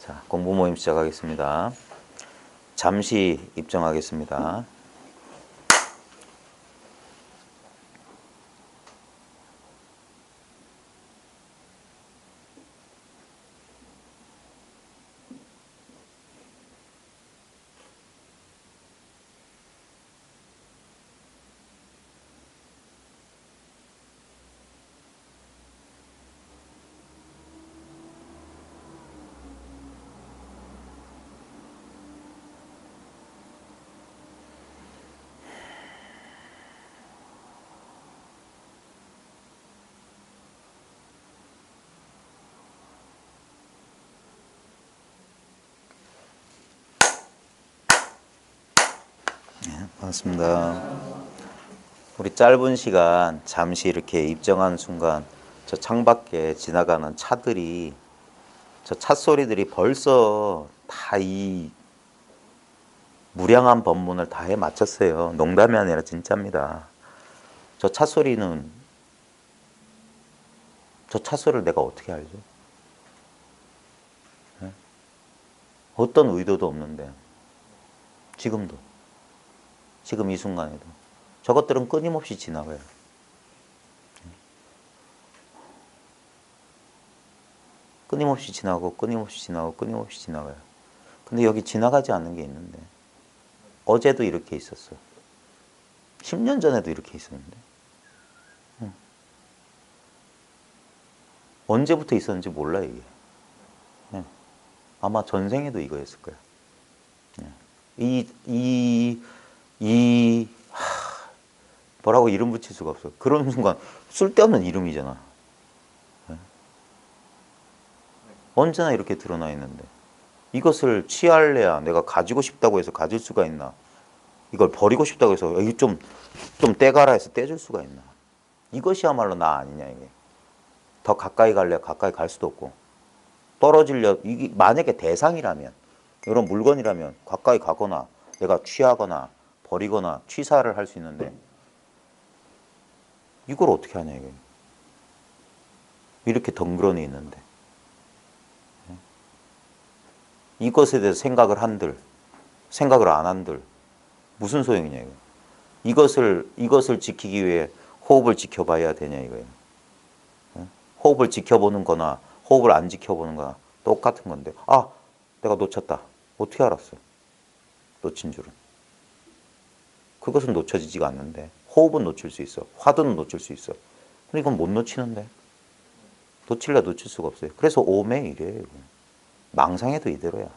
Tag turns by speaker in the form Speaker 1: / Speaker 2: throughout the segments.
Speaker 1: 자, 공부 모임 시작하겠습니다. 잠시 입정하겠습니다. 반갑습니다. 우리 짧은 시간 잠시 이렇게 입정한 순간 저 창밖에 지나가는 차들이 저 차 소리들이 벌써 다 이 무량한 법문을 다 해 마쳤어요. 농담이 아니라 진짜입니다. 저 차 소리는 저 차 소리를 내가 어떻게 알죠? 네? 어떤 의도도 없는데 지금도 지금 이 순간에도 저것들은 끊임없이 지나가요. 끊임없이 지나고 끊임없이 지나고 끊임없이 지나가요. 근데 여기 지나가지 않는 게 있는데 어제도 이렇게 있었어. 10년 전에도 이렇게 있었는데 언제부터 있었는지 몰라 이게. 아마 전생에도 이거였을 거야. 뭐라고 이름 붙일 수가 없어. 그런 순간 쓸데없는 이름이잖아. 언제나 이렇게 드러나 있는데 이것을 취할래야 내가 가지고 싶다고 해서 가질 수가 있나? 이걸 버리고 싶다고 해서 좀 떼가라 해서 떼줄 수가 있나? 이것이야말로 나 아니냐 이게. 더 가까이 갈래 가까이 갈 수도 없고 떨어지려 이게 만약에 대상이라면 이런 물건이라면 가까이 가거나 내가 취하거나 버리거나 취사를 할 수 있는데 이걸 어떻게 하냐 이게. 이렇게 덩그러니 있는데 이것에 대해서 생각을 한들 생각을 안 한들 무슨 소용이냐 이거. 이것을 지키기 위해 호흡을 지켜봐야 되냐 이거예요. 호흡을 지켜보는 거나 호흡을 안 지켜보는 거나 똑같은 건데 내가 놓쳤다. 어떻게 알았어? 놓친 줄은. 그것은 놓쳐지지가 않는데 호흡은 놓칠 수 있어. 화두는 놓칠 수 있어. 근데 이건 못 놓치는데 놓칠래 놓칠 수가 없어요. 그래서 오매 이래요. 망상에도 이대로야.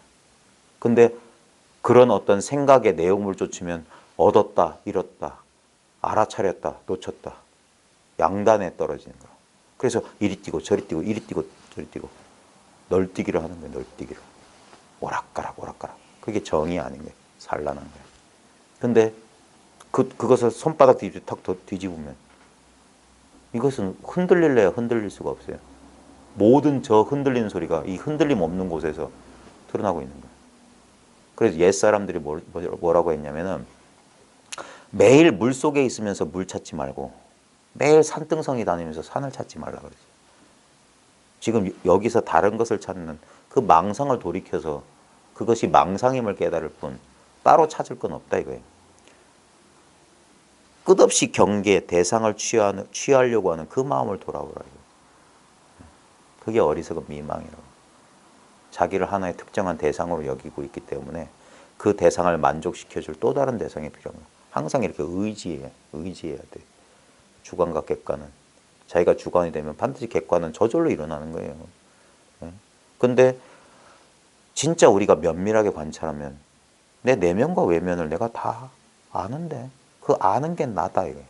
Speaker 1: 근데 그런 어떤 생각의 내용을 쫓으면 얻었다, 잃었다, 알아차렸다, 놓쳤다. 양단에 떨어지는 거야. 그래서 이리 뛰고 저리 뛰고 이리 뛰고 저리 뛰고 널뛰기를 하는 거야. 널뛰기를. 오락가락 오락가락. 그게 정이 아닌 거야. 산란한 거야. 근데 그것을 손바닥 탁 뒤집으면 이것은 흔들릴래야 흔들릴 수가 없어요. 모든 저 흔들리는 소리가 이 흔들림 없는 곳에서 드러나고 있는 거예요. 그래서 옛사람들이 뭐라고 했냐면은 매일 물속에 있으면서 물 찾지 말고 매일 산등성이 다니면서 산을 찾지 말라 그러지. 지금 여기서 다른 것을 찾는 그 망상을 돌이켜서 그것이 망상임을 깨달을 뿐 따로 찾을 건 없다 이거예요. 끝없이 경계, 대상을 취하려고 하는 그 마음을 돌아오라고. 그게 어리석은 미망이라고. 자기를 하나의 특정한 대상으로 여기고 있기 때문에 그 대상을 만족시켜줄 또 다른 대상이 필요합니다. 항상 이렇게 의지해야 돼. 주관과 객관은. 자기가 주관이 되면 반드시 객관은 저절로 일어나는 거예요. 근데 진짜 우리가 면밀하게 관찰하면 내 내면과 외면을 내가 다 아는데 그 아는 게 나다 이게.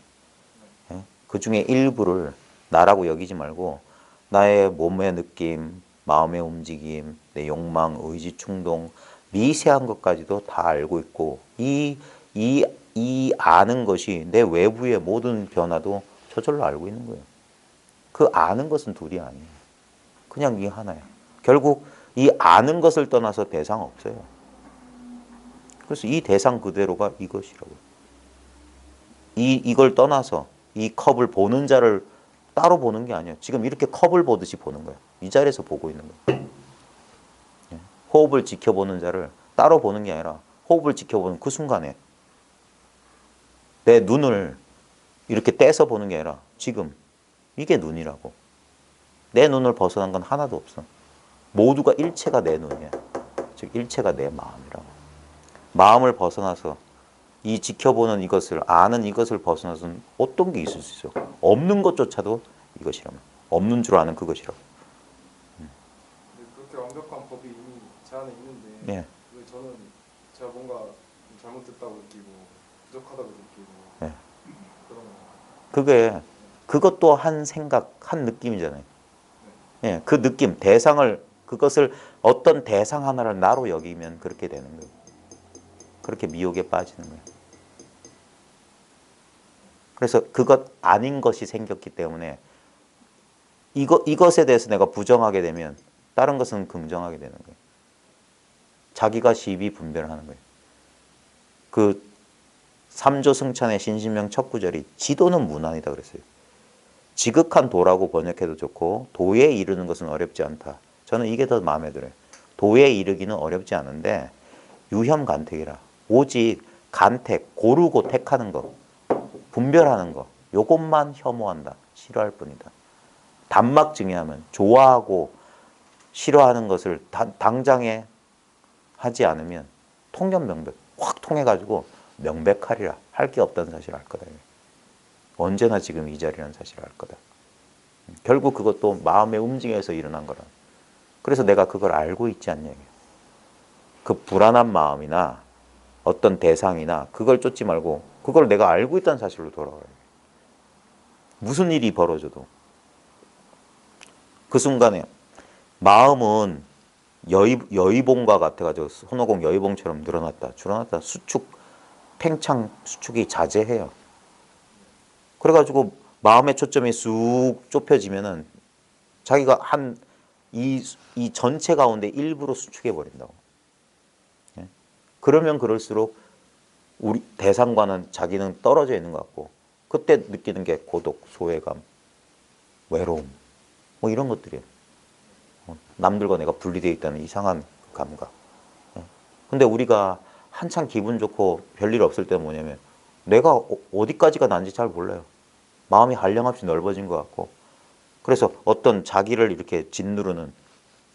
Speaker 1: 그 중에 일부를 나라고 여기지 말고 나의 몸의 느낌, 마음의 움직임, 내 욕망, 의지, 충동 미세한 것까지도 다 알고 있고 이 아는 것이 내 외부의 모든 변화도 저절로 알고 있는 거예요. 그 아는 것은 둘이 아니에요. 그냥 이 하나야. 결국 이 아는 것을 떠나서 대상 없어요. 그래서 이 대상 그대로가 이것이라고. 이걸 떠나서 이 컵을 보는 자를 따로 보는 게 아니에요. 지금 이렇게 컵을 보듯이 보는 거예요. 이 자리에서 보고 있는 거예요. 호흡을 지켜보는 자를 따로 보는 게 아니라 호흡을 지켜보는 그 순간에 내 눈을 이렇게 떼서 보는 게 아니라 지금 이게 눈이라고. 내 눈을 벗어난 건 하나도 없어. 모두가 일체가 내 눈이야. 즉 일체가 내 마음이라고. 마음을 벗어나서 이 지켜보는 이것을 아는 이것을 벗어나서는 어떤 게 있을 수 있어? 없는 것조차도 이것이라면 없는 줄 아는 그것이라고.
Speaker 2: 그렇게 완벽한 법이 이미 제 안에 있는데
Speaker 1: 예.
Speaker 2: 왜 저는 제가 뭔가 잘못됐다고 느끼고 부족하다고 느끼고
Speaker 1: 예.
Speaker 2: 그런
Speaker 1: 그게 그것도 한 생각, 한 느낌이잖아요. 예, 그 느낌, 대상을 그것을 어떤 대상 하나를 나로 여기면 그렇게 되는 거예요. 그렇게 미혹에 빠지는 거예요. 그래서 그것 아닌 것이 생겼기 때문에 이것에 대해서 내가 부정하게 되면 다른 것은 긍정하게 되는 거예요. 자기가 시비 분별하는 거예요. 그 삼조승찬의 신신명 첫 구절이 지도는 무난이다 그랬어요. 지극한 도라고 번역해도 좋고 도에 이르는 것은 어렵지 않다. 저는 이게 더 마음에 들어요. 도에 이르기는 어렵지 않은데 유혐간택이라. 오직 간택, 고르고 택하는 거, 분별하는 거, 요것만 혐오한다. 싫어할 뿐이다. 단막 증여하면 좋아하고 싫어하는 것을 당장에 하지 않으면 통념명백, 확 통해가지고 명백하리라. 할 게 없다는 사실을 알 거다. 언제나 지금 이 자리라는 사실을 알 거다. 결국 그것도 마음의 움직임에서 일어난 거라. 그래서 내가 그걸 알고 있지 않냐. 그 불안한 마음이나 어떤 대상이나 그걸 쫓지 말고 그걸 내가 알고 있다는 사실로 돌아와요. 무슨 일이 벌어져도 그 순간에 마음은 여의봉과 같아가지고 손오공 여의봉처럼 늘어났다 줄어났다 수축 팽창 수축이 자제해요. 그래가지고 마음의 초점이 쑥 좁혀지면은 자기가 이 전체 가운데 일부로 수축해 버린다고. 예? 그러면 그럴수록 우리 대상과는 자기는 떨어져 있는 것 같고 그때 느끼는 게 고독, 소외감, 외로움 뭐 이런 것들이에요. 남들과 내가 분리되어 있다는 이상한 감각. 예? 근데 우리가 한참 기분 좋고 별일 없을 때는 뭐냐면 내가 어디까지가 난지 잘 몰라요. 마음이 한량없이 넓어진 것 같고 그래서 어떤 자기를 이렇게 짓누르는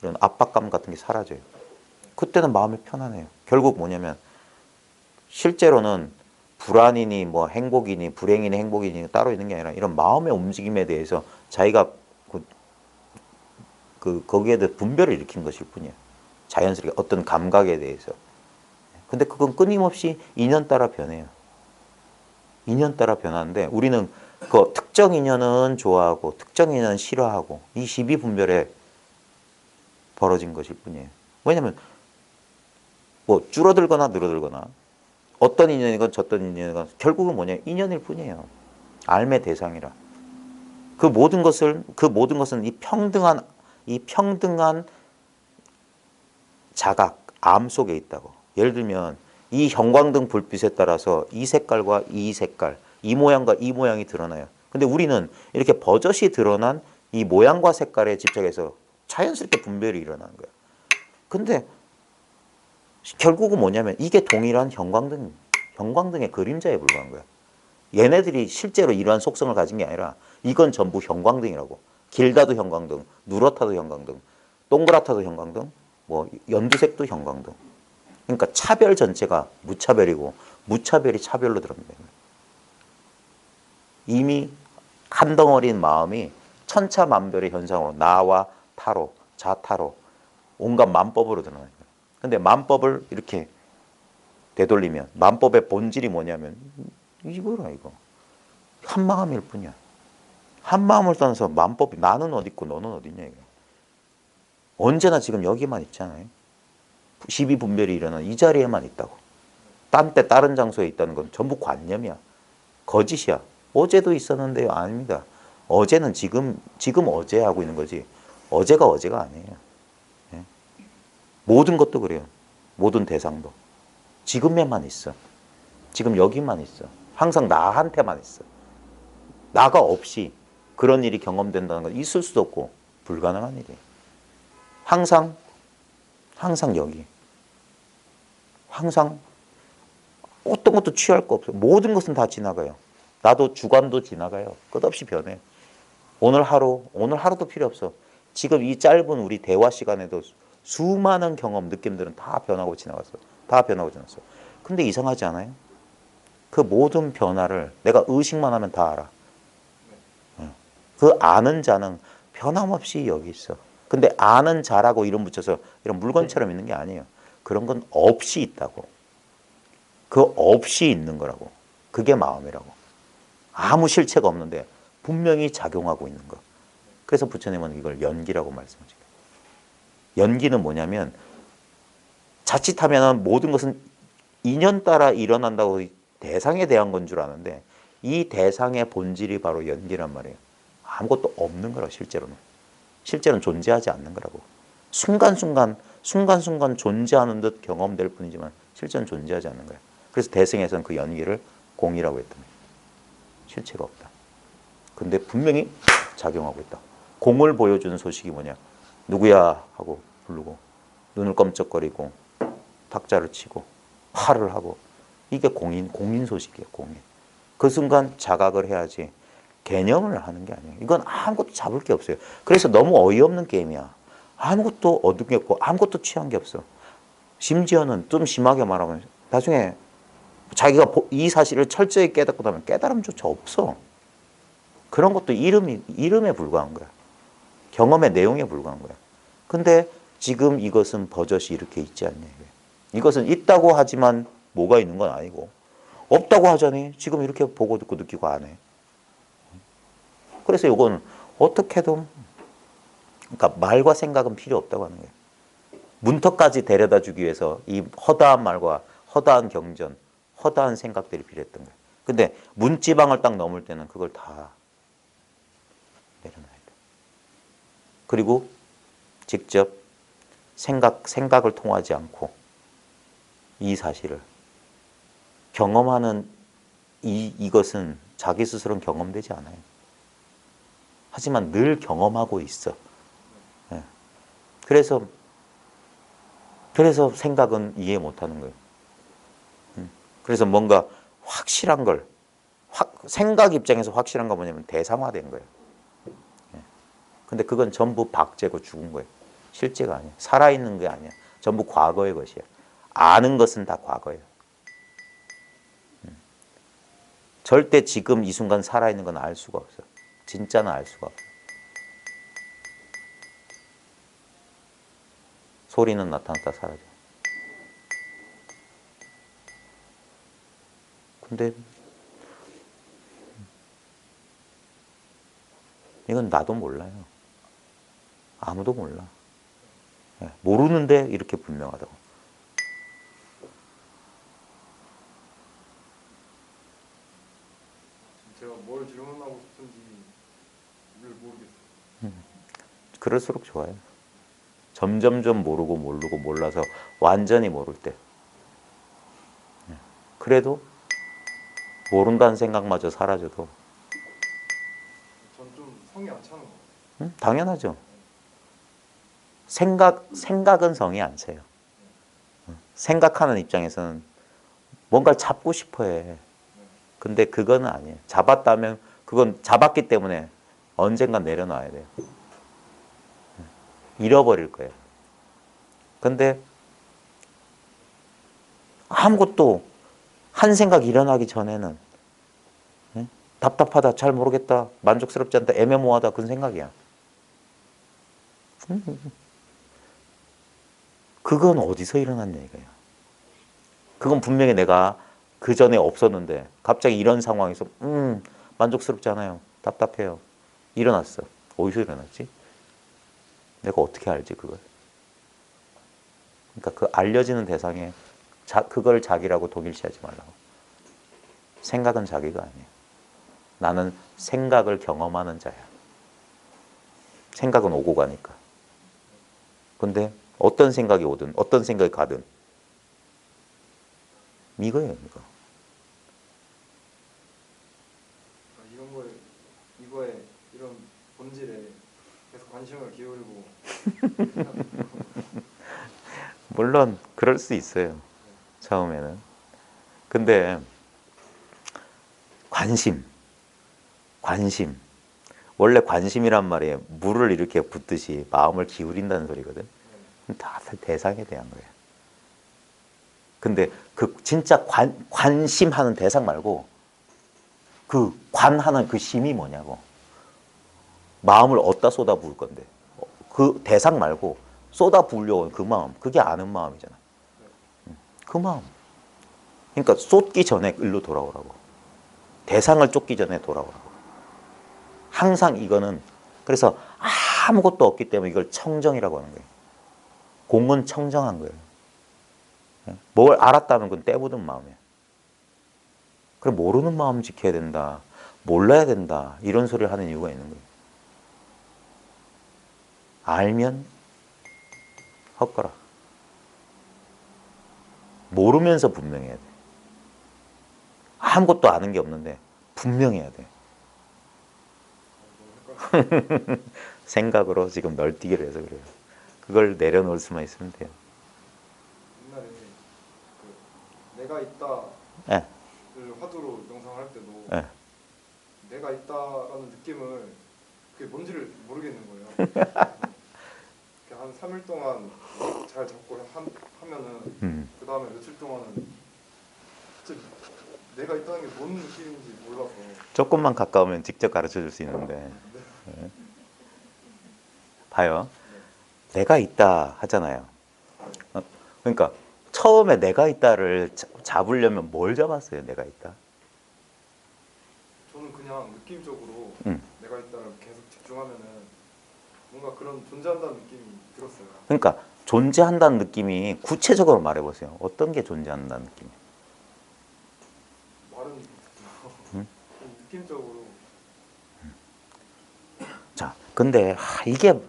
Speaker 1: 이런 압박감 같은 게 사라져요. 그때는 마음이 편안해요. 결국 뭐냐면 실제로는 불안이니 뭐 행복이니 불행이니 행복이니 따로 있는 게 아니라 이런 마음의 움직임에 대해서 자기가 거기에 대해 분별을 일으킨 것일 뿐이에요. 자연스럽게 어떤 감각에 대해서. 근데 그건 끊임없이 인연 따라 변해요. 인연 따라 변하는데 우리는 그 특정 인연은 좋아하고 특정 인연은 싫어하고 이 시비 분별에 벌어진 것일 뿐이에요. 왜냐하면 뭐 줄어들거나 늘어들거나 어떤 인연이건 저떤 인연이건 결국은 뭐냐 인연일 뿐이에요. 알매 대상이라. 그 모든 것은 이 평등한 자각 암 속에 있다고. 예를 들면 이 형광등 불빛에 따라서 이 색깔과 이 색깔, 이 모양과 이 모양이 드러나요. 근데 우리는 이렇게 버젓이 드러난 이 모양과 색깔에 집착해서 자연스럽게 분별이 일어나는 거야. 근데 결국은 뭐냐면 이게 동일한 형광등의 그림자에 불과한 거야. 얘네들이 실제로 이러한 속성을 가진 게 아니라 이건 전부 형광등이라고. 길다도 형광등, 누렇다도 형광등, 동그랗다도 형광등, 뭐 연두색도 형광등. 그러니까 차별 전체가 무차별이고 무차별이 차별로 들어갑니다. 이미 한 덩어리인 마음이 천차만별의 현상으로 나와 타로, 자타로 온갖 만법으로 드러나요. 근데 만법을 이렇게 되돌리면 만법의 본질이 뭐냐면 이거라 이거. 한 마음일 뿐이야. 한 마음을 떠나서 만법이 나는 어디 있고 너는 어디 있냐 이거. 언제나 지금 여기만 있잖아요. 시비 분별이 일어나는 이 자리에만 있다고. 딴 때 다른 장소에 있다는 건 전부 관념이야. 거짓이야. 어제도 있었는데요. 아닙니다. 어제는 지금 어제 하고 있는 거지. 어제가 아니에요. 예? 모든 것도 그래요. 모든 대상도. 지금에만 있어. 지금 여기만 있어. 항상 나한테만 있어. 나가 없이 그런 일이 경험된다는 건 있을 수도 없고 불가능한 일이에요. 항상 항상 여기. 항상 어떤 것도 취할 거 없어요. 모든 것은 다 지나가요. 나도 주관도 지나가요. 끝없이 변해. 오늘 하루도 필요 없어. 지금 이 짧은 우리 대화 시간에도 수많은 경험, 느낌들은 다 변하고 지나갔어. 다 변하고 지났어. 근데 이상하지 않아요? 그 모든 변화를 내가 의식만 하면 다 알아. 그 아는 자는 변함없이 여기 있어. 근데 아는 자라고 이름 붙여서 이런 물건처럼 있는 게 아니에요. 그런 건 없이 있다고. 그 없이 있는 거라고. 그게 마음이라고. 아무 실체가 없는데 분명히 작용하고 있는 거. 그래서 부처님은 이걸 연기라고 말씀하시죠. 연기는 뭐냐면 자칫하면 모든 것은 인연 따라 일어난다고 대상에 대한 건 줄 아는데 이 대상의 본질이 바로 연기란 말이에요. 아무것도 없는 거라고 실제로는. 실제로는 존재하지 않는 거라고. 순간순간 존재하는 듯 경험될 뿐이지만 실제는 존재하지 않는 거예요. 그래서 대승에서는 그 연기를 공이라고 했던 거예요. 실체가 없다. 근데 분명히 작용하고 있다. 공을 보여주는 소식이 뭐냐. 누구야 하고 부르고 눈을 껌쩍거리고 탁자를 치고 화를 하고 이게 공인 소식이에요. 공인. 그 순간 자각을 해야지 개념을 하는 게 아니에요. 이건 아무것도 잡을 게 없어요. 그래서 너무 어이없는 게임이야. 아무것도 얻은 게 없고 아무것도 취한 게 없어. 심지어는 좀 심하게 말하면 나중에 자기가 이 사실을 철저히 깨닫고 나면 깨달음조차 없어. 그런 것도 이름에 불과한 거야. 경험의 내용에 불과한 거야. 근데 지금 이것은 버젓이 이렇게 있지 않냐. 이것은 있다고 하지만 뭐가 있는 건 아니고 없다고 하자니 지금 이렇게 보고 듣고 느끼고 안 해. 그래서 이건 어떻게든 그러니까 말과 생각은 필요 없다고 하는 거예요. 문턱까지 데려다 주기 위해서 이 허다한 말과 허다한 경전, 허다한 생각들이 필요했던 거예요. 근데 문지방을 딱 넘을 때는 그걸 다 내려놔야 돼. 그리고 직접 생각을 통하지 않고 이 사실을 경험하는 이것은 자기 스스로는 경험되지 않아요. 하지만 늘 경험하고 있어. 예. 그래서 생각은 이해 못하는 거예요. 그래서 뭔가 확실한 걸 생각 입장에서 확실한 거 뭐냐면 대상화된 거예요. 예. 근데 그건 전부 박제고 죽은 거예요. 실제가 아니야. 살아있는 게 아니야. 전부 과거의 것이야. 아는 것은 다 과거예요. 절대 지금 이 순간 살아있는 건 알 수가 없어. 진짜는 알 수가 없어. 소리는 나타났다 사라져. 근데 이건 나도 몰라요. 아무도 몰라. 모르는데 이렇게 분명하다고.
Speaker 2: 제가 뭘 질문하고 싶은지 모르겠어요.
Speaker 1: 그럴수록 좋아요. 점점점 모르고 몰라서 완전히 모를 때. 그래도 모른다는 생각마저 사라져도
Speaker 2: 전 좀 성이 안 차는 것 같아요.
Speaker 1: 당연하죠. 생각은 성이 안 차요. 생각하는 입장에서는 뭔가를 잡고 싶어 해. 근데 그거는 아니에요. 잡았다면 그건 잡았기 때문에 언젠간 내려놔야 돼요. 잃어버릴 거예요. 근데 아무것도 한 생각 일어나기 전에는 답답하다, 잘 모르겠다, 만족스럽지 않다, 애매모호하다 그런 생각이야. 그건 어디서 일어났냐 이거야. 그건 분명히 내가 그 전에 없었는데 갑자기 이런 상황에서 만족스럽지 않아요. 답답해요. 일어났어. 어디서 일어났지? 내가 어떻게 알지 그걸? 그러니까 그 알려지는 대상에 그걸 자기라고 동일시하지 말라고. 생각은 자기가 아니에요. 나는 생각을 경험하는 자야. 생각은 오고 가니까. 근데 어떤 생각이 오든 어떤 생각이 가든 이거예요, 이거.
Speaker 2: 이거에 이런 본질에 계속 관심을 기울이고
Speaker 1: 물론 그럴 수 있어요. 처음에는. 근데 관심. 원래 관심이란 말이 물을 이렇게 붓듯이 마음을 기울인다는 소리거든. 다들 대상에 대한 거예요. 근데 그 진짜 관심하는 대상 말고 그 관하는 그 심이 뭐냐고. 마음을 어디다 쏟아부을 건데. 그 대상 말고 쏟아부으려고 하는 그 마음. 그게 아는 마음이잖아. 그 마음. 그러니까 쏟기 전에 일로 돌아오라고. 대상을 쫓기 전에 돌아오라고. 항상 이거는 그래서 아무것도 없기 때문에 이걸 청정이라고 하는 거예요. 공은 청정한 거예요. 뭘 알았다면 그건 떼묻은 마음이에요. 그래 모르는 마음 지켜야 된다. 몰라야 된다. 이런 소리를 하는 이유가 있는 거예요. 알면 헛거라. 모르면서 분명해야 돼. 아무것도 아는 게 없는데 분명해야 돼. 생각으로 지금 널뛰기를 해서 그래요. 그걸 내려놓을 수만 있으면 돼요.
Speaker 2: 옛날에 그 내가 있다를
Speaker 1: 네.
Speaker 2: 화두로 명상할 때도
Speaker 1: 네.
Speaker 2: 내가 있다라는 느낌을 그게 뭔지를 모르겠는 거예요. 이렇게 한 3일 동안 잘 잡고 하면은 그 다음에 며칠 동안은 진짜 내가 있다는 게 뭔 느낌인지 몰라서.
Speaker 1: 조금만 가까우면 직접 가르쳐 줄 수 있는데 네. 봐요. 내가 있다 하잖아요. 그러니까 처음에 내가 있다를 잡으려면 뭘 잡았어요? 내가 있다.
Speaker 2: 저는 그냥 느낌적으로 내가 있다를 계속 집중하면은 뭔가 그런 존재한다는 느낌이 들었어요.
Speaker 1: 그러니까 존재한다는 느낌이 구체적으로 말해보세요. 어떤 게 존재한다는 느낌이에요?
Speaker 2: 말은 느낌적으로.
Speaker 1: 자, 근데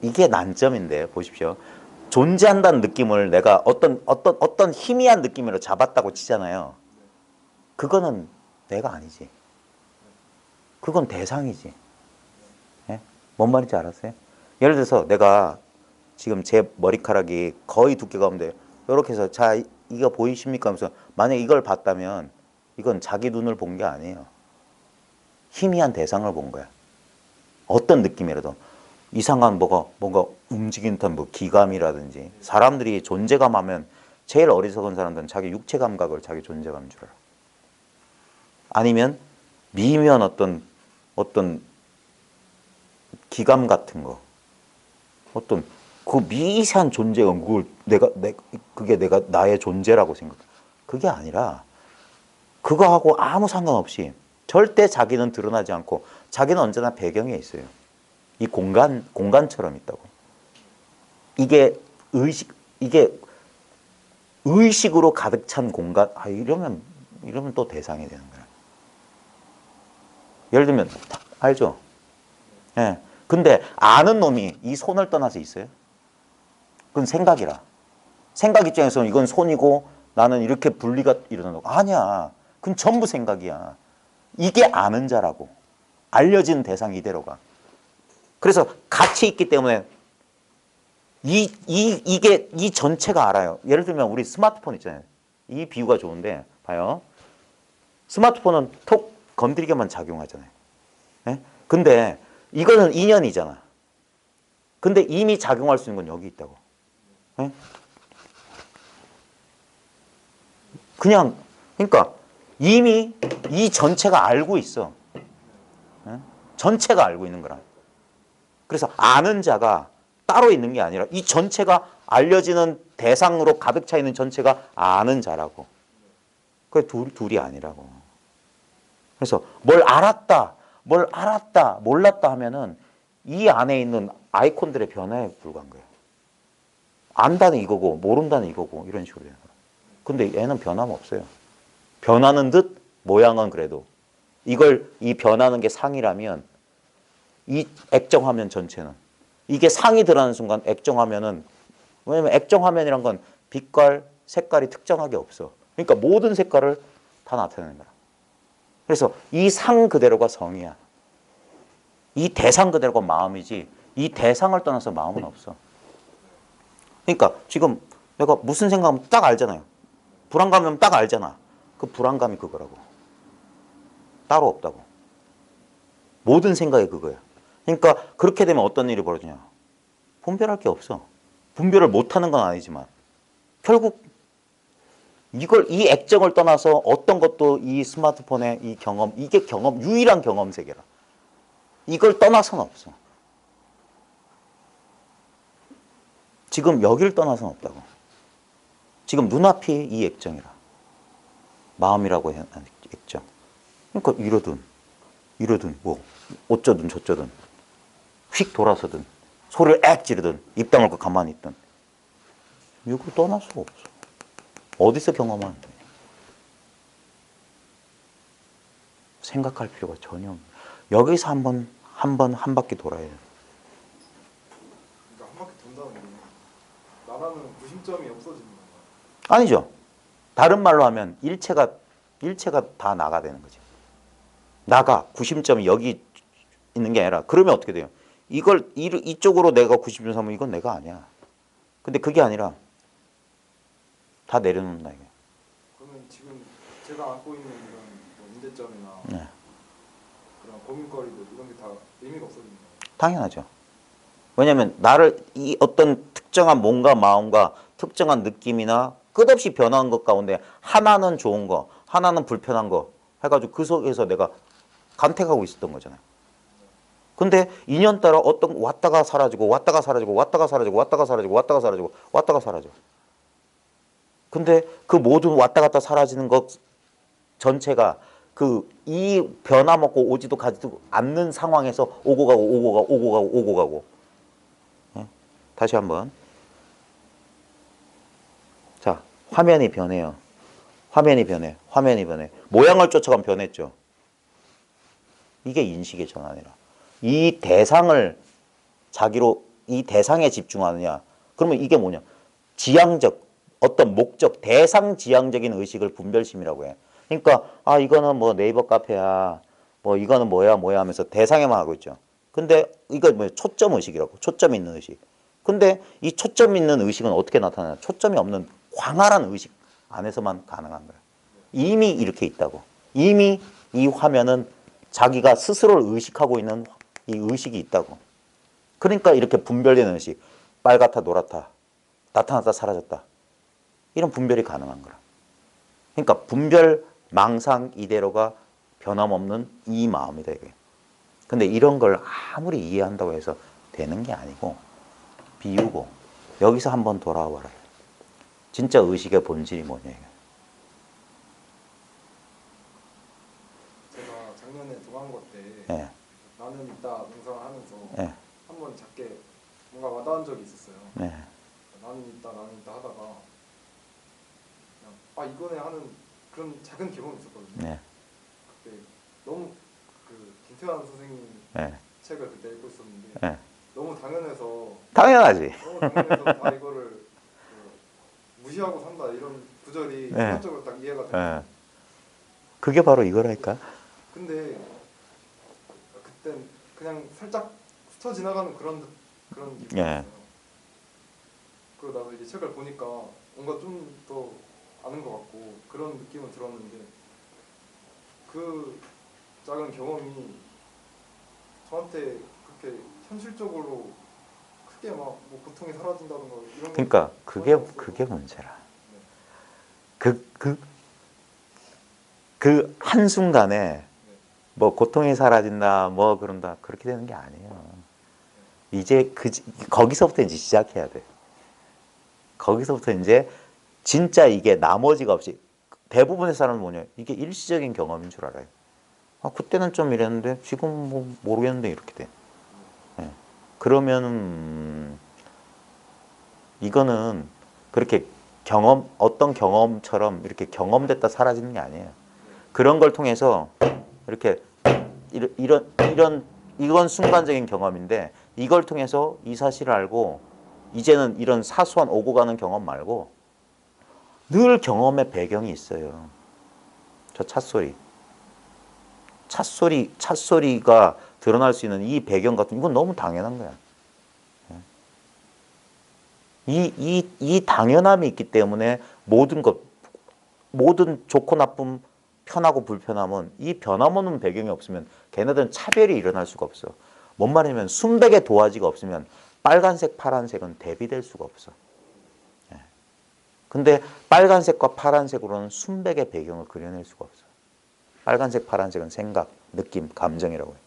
Speaker 1: 이게 난점인데 보십시오. 존재한다는 느낌을 내가 어떤 희미한 느낌으로 잡았다고 치잖아요. 그거는 내가 아니지. 그건 대상이지. 예? 뭔 말인지 알았어요? 예를 들어서 내가 지금 제 머리카락이 거의 두께가 없는데 이렇게 해서 자 이거 보이십니까 하면서 만약에 이걸 봤다면 이건 자기 눈을 본 게 아니에요. 희미한 대상을 본 거야. 어떤 느낌이라도 이상한 뭔가 움직이는 듯한 뭐 기감이라든지 사람들이 존재감하면 제일 어리석은 사람들은 자기 육체 감각을 자기 존재감인 줄 알아. 아니면 미묘한 어떤 기감 같은 거, 어떤 그 미세한 존재감 그게 내가 나의 존재라고 생각해. 그게 아니라 그거하고 아무 상관없이 절대 자기는 드러나지 않고 자기는 언제나 배경에 있어요. 이 공간처럼 있다고. 이게 의식으로 가득 찬 공간. 이러면 또 대상이 되는 거야. 예를 들면 알죠? 예. 근데 아는 놈이 이 손을 떠나서 있어요? 그건 생각이라. 생각 입장에서는 이건 손이고 나는 이렇게 분리가 일어나는 거. 아니야. 그건 전부 생각이야. 이게 아는 자라고. 알려진 대상 이대로가. 그래서 같이 있기 때문에 이 전체가 알아요. 예를 들면 우리 스마트폰 있잖아요. 이 비유가 좋은데 봐요. 스마트폰은 톡 건드리게만 작용하잖아요. 네? 근데 이거는 인연이잖아. 근데 이미 작용할 수 있는 건 여기 있다고. 네? 그러니까 이미 이 전체가 알고 있어. 네? 전체가 알고 있는 거라. 그래서 아는 자가 따로 있는 게 아니라 이 전체가 알려지는 대상으로 가득 차 있는 전체가 아는 자라고. 그게 둘이 아니라고. 그래서 뭘 알았다, 몰랐다 하면은 이 안에 있는 아이콘들의 변화에 불과한 거예요. 안다는 이거고 모른다는 이거고 이런 식으로 되는 거예요. 근데 얘는 변함 없어요. 변하는 듯 모양은 그래도 이 변하는 게 상이라면 이 액정화면 전체는 이게 상이 들어가는 순간 액정화면은 왜냐면 액정화면이란 건 빛깔, 색깔이 특정하게 없어. 그러니까 모든 색깔을 다 나타내는 거야. 그래서 이 상 그대로가 성이야. 이 대상 그대로가 마음이지 이 대상을 떠나서 마음은 없어. 그러니까 지금 내가 무슨 생각하면 딱 알잖아요. 불안감이면 딱 알잖아. 그 불안감이 그거라고. 따로 없다고. 모든 생각이 그거야. 그러니까 그렇게 되면 어떤 일이 벌어지냐. 분별할 게 없어. 분별을 못하는 건 아니지만 결국 이 액정을 떠나서 어떤 것도 이 스마트폰의 이 경험, 이게 경험, 유일한 경험 세계라. 이걸 떠나서는 없어. 지금 여기를 떠나서는 없다고. 지금 눈앞이 이 액정이라. 마음이라고 하는 액정. 그러니까 이러든 뭐 어쩌든 저쩌든 휙 돌아서든 소리를 액 지르든 입 다물고 가만히 있든 이걸 떠날 수가 없어. 어디서 경험하는데? 생각할 필요가 전혀 없어. 여기서 한 바퀴 돌아야 돼.
Speaker 2: 그러니까 한 바퀴 돈다는 게 나라는 구심점이 없어지는 거야.
Speaker 1: 아니죠. 다른 말로 하면 일체가 다 나가 되는 거지. 나가 구심점이 여기 있는 게 아니라 그러면 어떻게 돼요? 이쪽으로 내가 구심점 삼으면 이건 내가 아니야. 근데 그게 아니라 다 내려놓는다 이게.
Speaker 2: 그러면 지금 제가 안고 있는 이런 뭐 문제점이나
Speaker 1: 네.
Speaker 2: 그런 고민거리들 이런 게 다 의미가 없어지는 거예요.
Speaker 1: 당연하죠. 왜냐하면 나를 이 어떤 특정한 몸과 마음과 특정한 느낌이나 끝없이 변하는 것 가운데 하나는 좋은 거, 하나는 불편한 거 해가지고 그 속에서 내가 간택하고 있었던 거잖아요. 근데 인연 따라 어떤 왔다가 사라지고 왔다가 사라지고 왔다가 사라지고 왔다가 사라지고 왔다가 사라지고 왔다가 사라져. 근데 그 모든 왔다 갔다 사라지는 것 전체가 그 이 변화먹고 오지도 가지도 않는 상황에서 오고 가고 오고 가고 오고 가고 오고 가고. 예? 다시 한번. 자, 화면이 변해요. 화면이 변해. 화면이 변해. 모양을 쫓아가면 변했죠. 이게 인식의 전환이라. 이 대상을 자기로 이 대상에 집중하느냐. 그러면 이게 뭐냐? 지향적 어떤 목적, 대상 지향적인 의식을 분별심이라고 해. 그러니까 아 이거는 뭐 네이버 카페야. 뭐 이거는 뭐야 하면서 대상에만 하고 있죠. 근데 이거 뭐 초점 의식이라고. 초점 있는 의식. 근데 이 초점 있는 의식은 어떻게 나타나냐? 초점이 없는 광활한 의식 안에서만 가능한 거야. 이미 이렇게 있다고. 이미 이 화면은 자기가 스스로를 의식하고 있는 이 의식이 있다고. 그러니까 이렇게 분별되는 의식. 빨갛다 노랗다. 나타났다 사라졌다. 이런 분별이 가능한 거라. 그러니까 분별 망상 이대로가 변함없는 이 마음이다 이게. 근데 이런 걸 아무리 이해한다고 해서 되는 게 아니고 비우고 여기서 한번 돌아와 봐라. 진짜 의식의 본질이 뭐냐 이게.
Speaker 2: 제가 작년에 동안고 때
Speaker 1: 예.
Speaker 2: 나는 있다 명상을 하면서
Speaker 1: 예.
Speaker 2: 한번 작게 뭔가 와닿은 적이 있었어요.
Speaker 1: 네.
Speaker 2: 나는 있다 하다가 그냥 아 이거네 하는 그런 작은 경험이 있었거든요.
Speaker 1: 네.
Speaker 2: 그때 너무 그 김태환 선생님
Speaker 1: 네.
Speaker 2: 책을 그때 읽고 있었는데
Speaker 1: 네.
Speaker 2: 너무 당연해서
Speaker 1: 당연하지.
Speaker 2: 다 이거를 그 무시하고 산다 이런 구절이
Speaker 1: 네.
Speaker 2: 순간적으로 딱 이해가 돼요.
Speaker 1: 예. 그게 바로 이거라니까.
Speaker 2: 근데 그땐 그냥 살짝 스쳐 지나가는 그런 기분이었어요.
Speaker 1: 예.
Speaker 2: 그리고 나서 이제 책을 보니까 뭔가 좀 더 아는 것 같고 그런 느낌은 들었는데 그 작은 경험이 저한테 그렇게 현실적으로 크게 막 뭐 고통이 사라진다든가 이런
Speaker 1: 그러니까
Speaker 2: 건
Speaker 1: 그게
Speaker 2: 전혀 없어요.
Speaker 1: 그게 문제라.
Speaker 2: 네.
Speaker 1: 그 한순간에
Speaker 2: 네.
Speaker 1: 뭐 고통이 사라진다 뭐 그런다 그렇게 되는 게 아니에요. 이제 거기서부터 이제 시작해야 돼. 거기서부터 이제 진짜 이게 나머지가 없이 대부분의 사람은 뭐냐 이게 일시적인 경험인 줄 알아요. 아 그때는 좀 이랬는데 지금 뭐 모르겠는데 이렇게 돼. 예. 그러면 이거는 그렇게 어떤 경험처럼 이렇게 경험됐다 사라지는 게 아니에요. 그런 걸 통해서 이렇게 이건 순간적인 경험인데 이걸 통해서 이 사실을 알고 이제는 이런 사소한 오고 가는 경험 말고 늘 경험의 배경이 있어요. 저 찻소리가 드러날 수 있는 이 배경 같은 이건 너무 당연한 거야. 이 당연함이 있기 때문에 모든 좋고 나쁨, 편하고 불편함은 이 변함없는 배경이 없으면 걔네들은 차별이 일어날 수가 없어. 뭔 말이냐면 순백의 도화지가 없으면 빨간색, 파란색은 대비될 수가 없어. 예. 근데 빨간색과 파란색으로는 순백의 배경을 그려낼 수가 없어. 빨간색, 파란색은 생각, 느낌, 감정이라고 해요.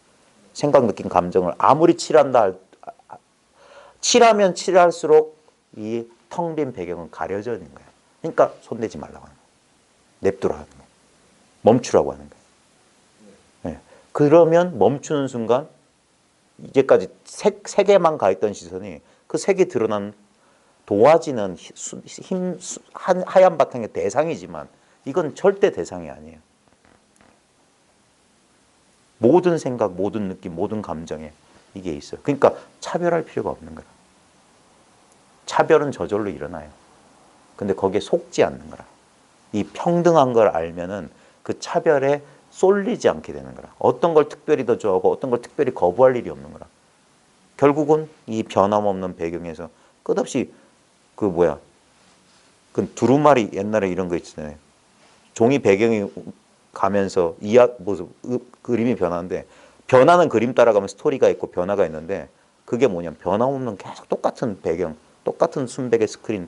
Speaker 1: 생각, 느낌, 감정을 아무리 칠하면 칠할수록 이 텅 빈 배경은 가려져 있는 거야. 그러니까 손대지 말라고 하는 거야. 냅두라 하는 거야. 멈추라고 하는 거야. 예. 그러면 멈추는 순간 이제까지 색에만 가 있던 시선이 그 색이 드러난 도화지는 하얀 바탕의 대상이지만 이건 절대 대상이 아니에요. 모든 생각, 모든 느낌, 모든 감정에 이게 있어요. 그러니까 차별할 필요가 없는 거야. 차별은 저절로 일어나요. 근데 거기에 속지 않는 거라. 이 평등한 걸 알면은 그 차별에 쏠리지 않게 되는 거라. 어떤 걸 특별히 더 좋아하고 어떤 걸 특별히 거부할 일이 없는 거라. 결국은 이 변함없는 배경에서 끝없이 그 두루마리 옛날에 이런 거 있잖아요. 종이 배경이 가면서 그림이 변하는데 변하는 그림 따라가면 스토리가 있고 변화가 있는데 그게 뭐냐면 변함없는 계속 똑같은 배경, 똑같은 순백의 스크린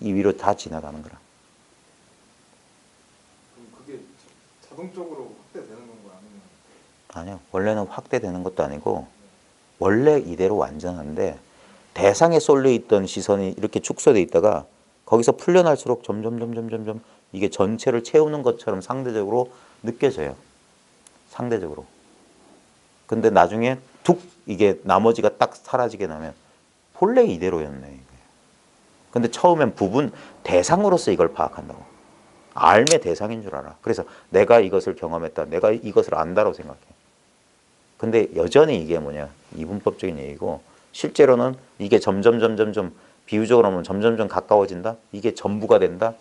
Speaker 1: 이 위로 다 지나가는 거라.
Speaker 2: 그럼 그게 자동적으로 확대되는 건가요? 아니면
Speaker 1: 아니요. 원래는 확대되는 것도 아니고 원래 이대로 완전한데 대상에 쏠려 있던 시선이 이렇게 축소돼 있다가 거기서 풀려날수록 점점 이게 전체를 채우는 것처럼 상대적으로 느껴져요. 상대적으로. 근데 나중에 툭 이게 나머지가 딱 사라지게 나면 본래 이대로였네. 이게. 근데 처음엔 대상으로서 이걸 파악한다고. 알매 대상인 줄 알아. 그래서 내가 이것을 경험했다. 내가 이것을 안다고 생각해. 근데 여전히 이게 뭐냐. 이분법적인 얘기고 실제로는 이게 점점 비유적으로 하면 점점 가까워진다. 이게 전부가 된다.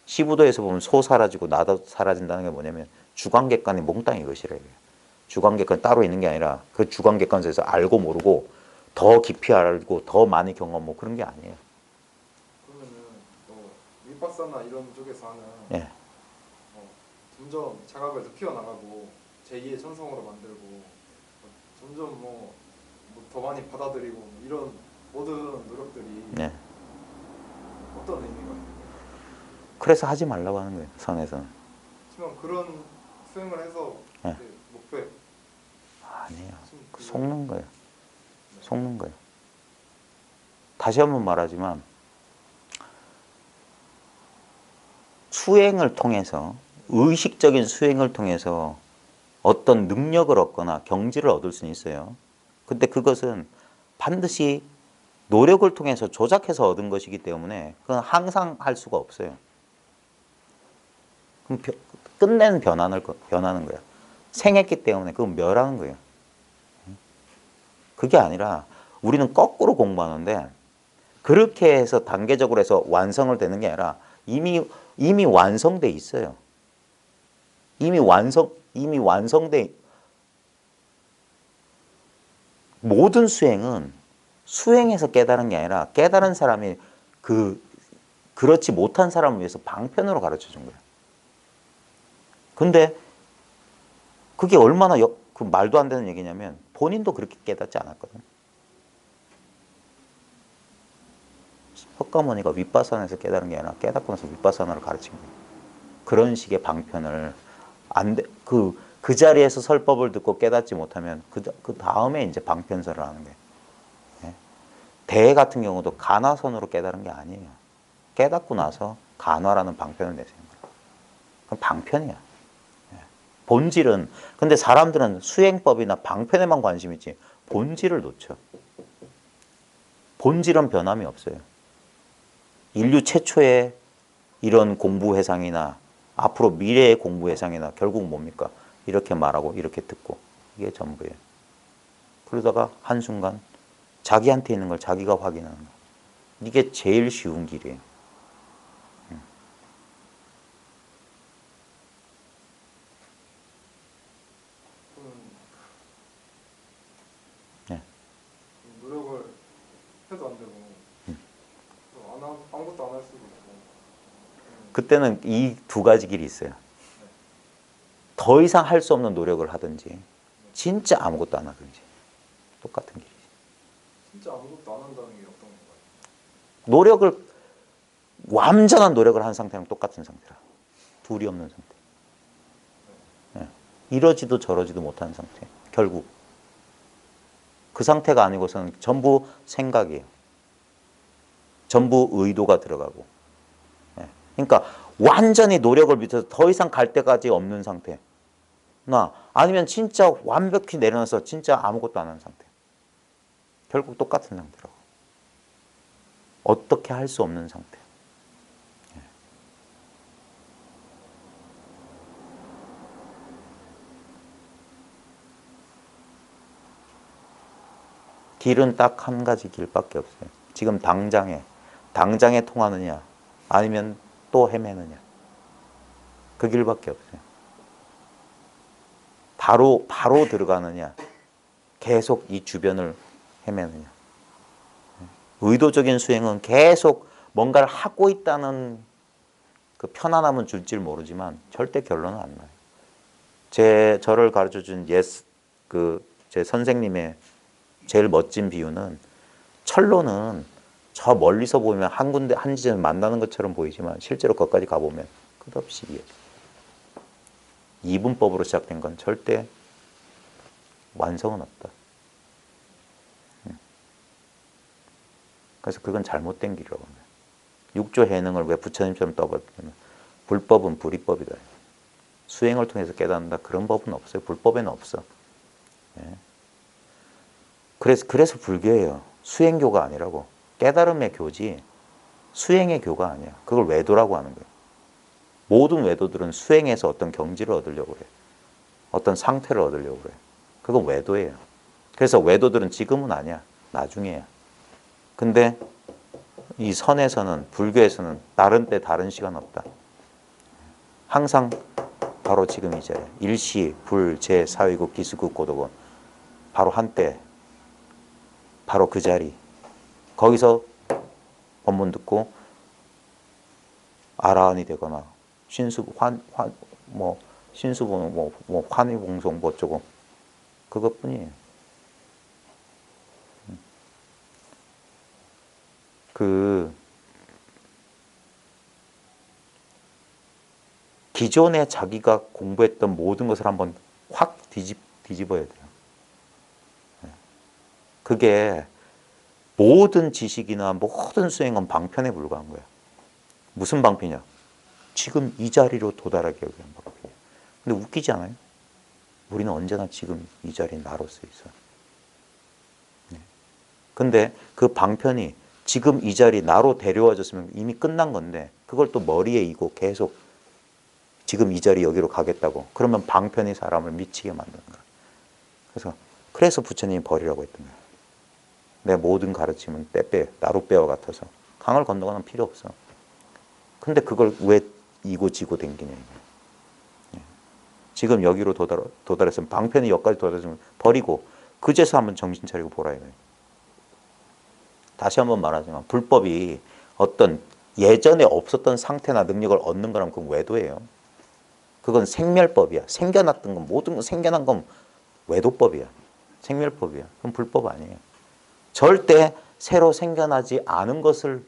Speaker 1: 시부도에서 보면 소 사라지고 나도 사라진다는 게 뭐냐면 주관객관이 몽땅 이것이래요. 주관객관 따로 있는 게 아니라 그 주관객관에서 알고 모르고 더 깊이 알고 더 많이 경험 뭐 그런 게 아니에요.
Speaker 2: 그러면은 윗박사나 이런 쪽에서 하는
Speaker 1: 예.
Speaker 2: 점점 자각을 더 키워나가고 제2의 천성으로 만들고 점점 더 많이 받아들이고 이런 모든 노력들이
Speaker 1: 예.
Speaker 2: 어떤 의미가 있나요?
Speaker 1: 그래서 하지 말라고 하는 거예요. 선에서는.
Speaker 2: 하지만 그런 수행을 해서
Speaker 1: 예.
Speaker 2: 이제 목표에
Speaker 1: 아니에요.
Speaker 2: 그
Speaker 1: 속는 거예요. 속는 거예요. 다시 한번 말하지만 수행을 통해서 의식적인 수행을 통해서 어떤 능력을 얻거나 경지를 얻을 수는 있어요. 근데 그것은 반드시 노력을 통해서 조작해서 얻은 것이기 때문에 그건 항상 할 수가 없어요. 그럼 끝내는 변하는 거야. 생했기 때문에 그건 멸하는 거예요. 그게 아니라 우리는 거꾸로 공부하는데 그렇게 해서 단계적으로 해서 완성을 되는 게 아니라 이미 완성돼 있어요. 이미 완성돼 모든 수행은 수행해서 깨달은 게 아니라 깨달은 사람이 그렇지 못한 사람을 위해서 방편으로 가르쳐 준 거예요. 근데 그게 얼마나 그 말도 안 되는 얘기냐면 본인도 그렇게 깨닫지 않았거든. 석가모니가 윗바사나에서 깨달은 게 아니라 깨닫고 나서 윗바사나를 가르친 거예요. 그런 식의 방편을 그 자리에서 설법을 듣고 깨닫지 못하면 그 다음에 이제 방편설을 하는 거예요. 예? 대 같은 경우도 간화선으로 깨달은 게 아니에요. 깨닫고 나서 간화라는 방편을 내세운 거예요. 그건 방편이야. 예. 본질은 근데 사람들은 수행법이나 방편에만 관심 있지 본질을 놓쳐. 본질은 변함이 없어요. 인류 최초의 이런 공부 회상이나 앞으로 미래의 공부 회상이나 결국 뭡니까? 이렇게 말하고 이렇게 듣고 이게 전부예요. 그러다가 한순간 자기한테 있는 걸 자기가 확인하는 거. 이게 제일 쉬운 길이에요.
Speaker 2: 또는
Speaker 1: 네.
Speaker 2: 노력을 해도 안 되고
Speaker 1: 그때는 이 두 가지 길이 있어요. 더 이상 할 수 없는 노력을 하든지 진짜 아무것도 안 하든지 똑같은 길이지.
Speaker 2: 진짜 아무것도 안 한다는 게 어떤 건가요?
Speaker 1: 노력을 완전한 노력을 한 상태랑 똑같은 상태라. 둘이 없는 상태. 예. 이러지도 저러지도 못하는 상태. 결국 그 상태가 아니고서는 전부 생각이에요. 전부 의도가 들어가고. 예. 그러니까 완전히 노력을 밑에서 더 이상 갈 때까지 없는 상태. 나 아니면 진짜 완벽히 내려놔서 진짜 아무것도 안 하는 상태. 결국 똑같은 상태라고. 어떻게 할 수 없는 상태. 예. 길은 딱 한 가지 길밖에 없어요. 지금 당장에 통하느냐 아니면 또 헤매느냐. 그 길밖에 없어요. 바로 들어가느냐 계속 이 주변을 헤매느냐. 의도적인 수행은 계속 뭔가를 하고 있다는 그 편안함은 줄지 모르지만 절대 결론은 안 나요. 저를 가르쳐준 제 선생님의 제일 멋진 비유는 철로는 저 멀리서 보면 한 군데 한 지점을 만나는 것처럼 보이지만 실제로 거기까지 가보면 끝없이 이어져. 이분법으로 시작된 건 절대 완성은 없다. 그래서 그건 잘못된 길이라고 합니다. 육조 해능을 왜 부처님처럼 떠버리면 불법은 불이법이다. 수행을 통해서 깨닫는다. 그런 법은 없어요. 불법에는 없어. 예. 그래서 불교예요. 수행교가 아니라고. 깨달음의 교지 수행의 교가 아니야. 그걸 외도라고 하는 거예요. 모든 외도들은 수행에서 어떤 경지를 얻으려고 그래. 어떤 상태를 얻으려고 그래. 그건 외도예요. 그래서 외도들은 지금은 아니야. 나중에야. 근데 이 선에서는 불교에서는 다른 때 다른 시간 없다. 항상 바로 지금 이 자리야. 일시, 불, 제, 사위국, 기수국, 고도건. 바로 한때. 바로 그 자리. 거기서 법문 듣고 아라한이 되거나 신수부 환희봉송 뭐 어쩌고 그것뿐이에요. 기존에 자기가 공부했던 모든 것을 한번 확 뒤집어야 돼요. 그게 모든 지식이나 모든 수행은 방편에 불과한 거야. 무슨 방편이야? 지금 이 자리로 도달하기 위한 방편이야. 근데 웃기지 않아요? 우리는 언제나 지금 이 자리에 나로서 있어. 근데 그 방편이 지금 이 자리 나로 데려와줬으면 이미 끝난 건데 그걸 또 머리에 이고 계속 지금 이 자리 여기로 가겠다고. 그러면 방편이 사람을 미치게 만드는 거야. 그래서 부처님이 버리라고 했던 거야. 내 모든 가르침은 나룻배와 같아서 강을 건너가는 필요 없어. 근데 그걸 왜 이고 지고 댕기냐. 지금 여기로 도달했으면 방편이 여기까지 도달했으면 버리고 그제서 한번 정신 차리고 보라 이거예요. 다시 한번 말하지만 불법이 어떤 예전에 없었던 상태나 능력을 얻는 거라면 그건 외도예요. 그건 생멸법이야. 생겨났던 건 모든 건 생겨난 건 외도법이야. 생멸법이야. 그건 불법 아니에요. 절대 새로 생겨나지 않은 것을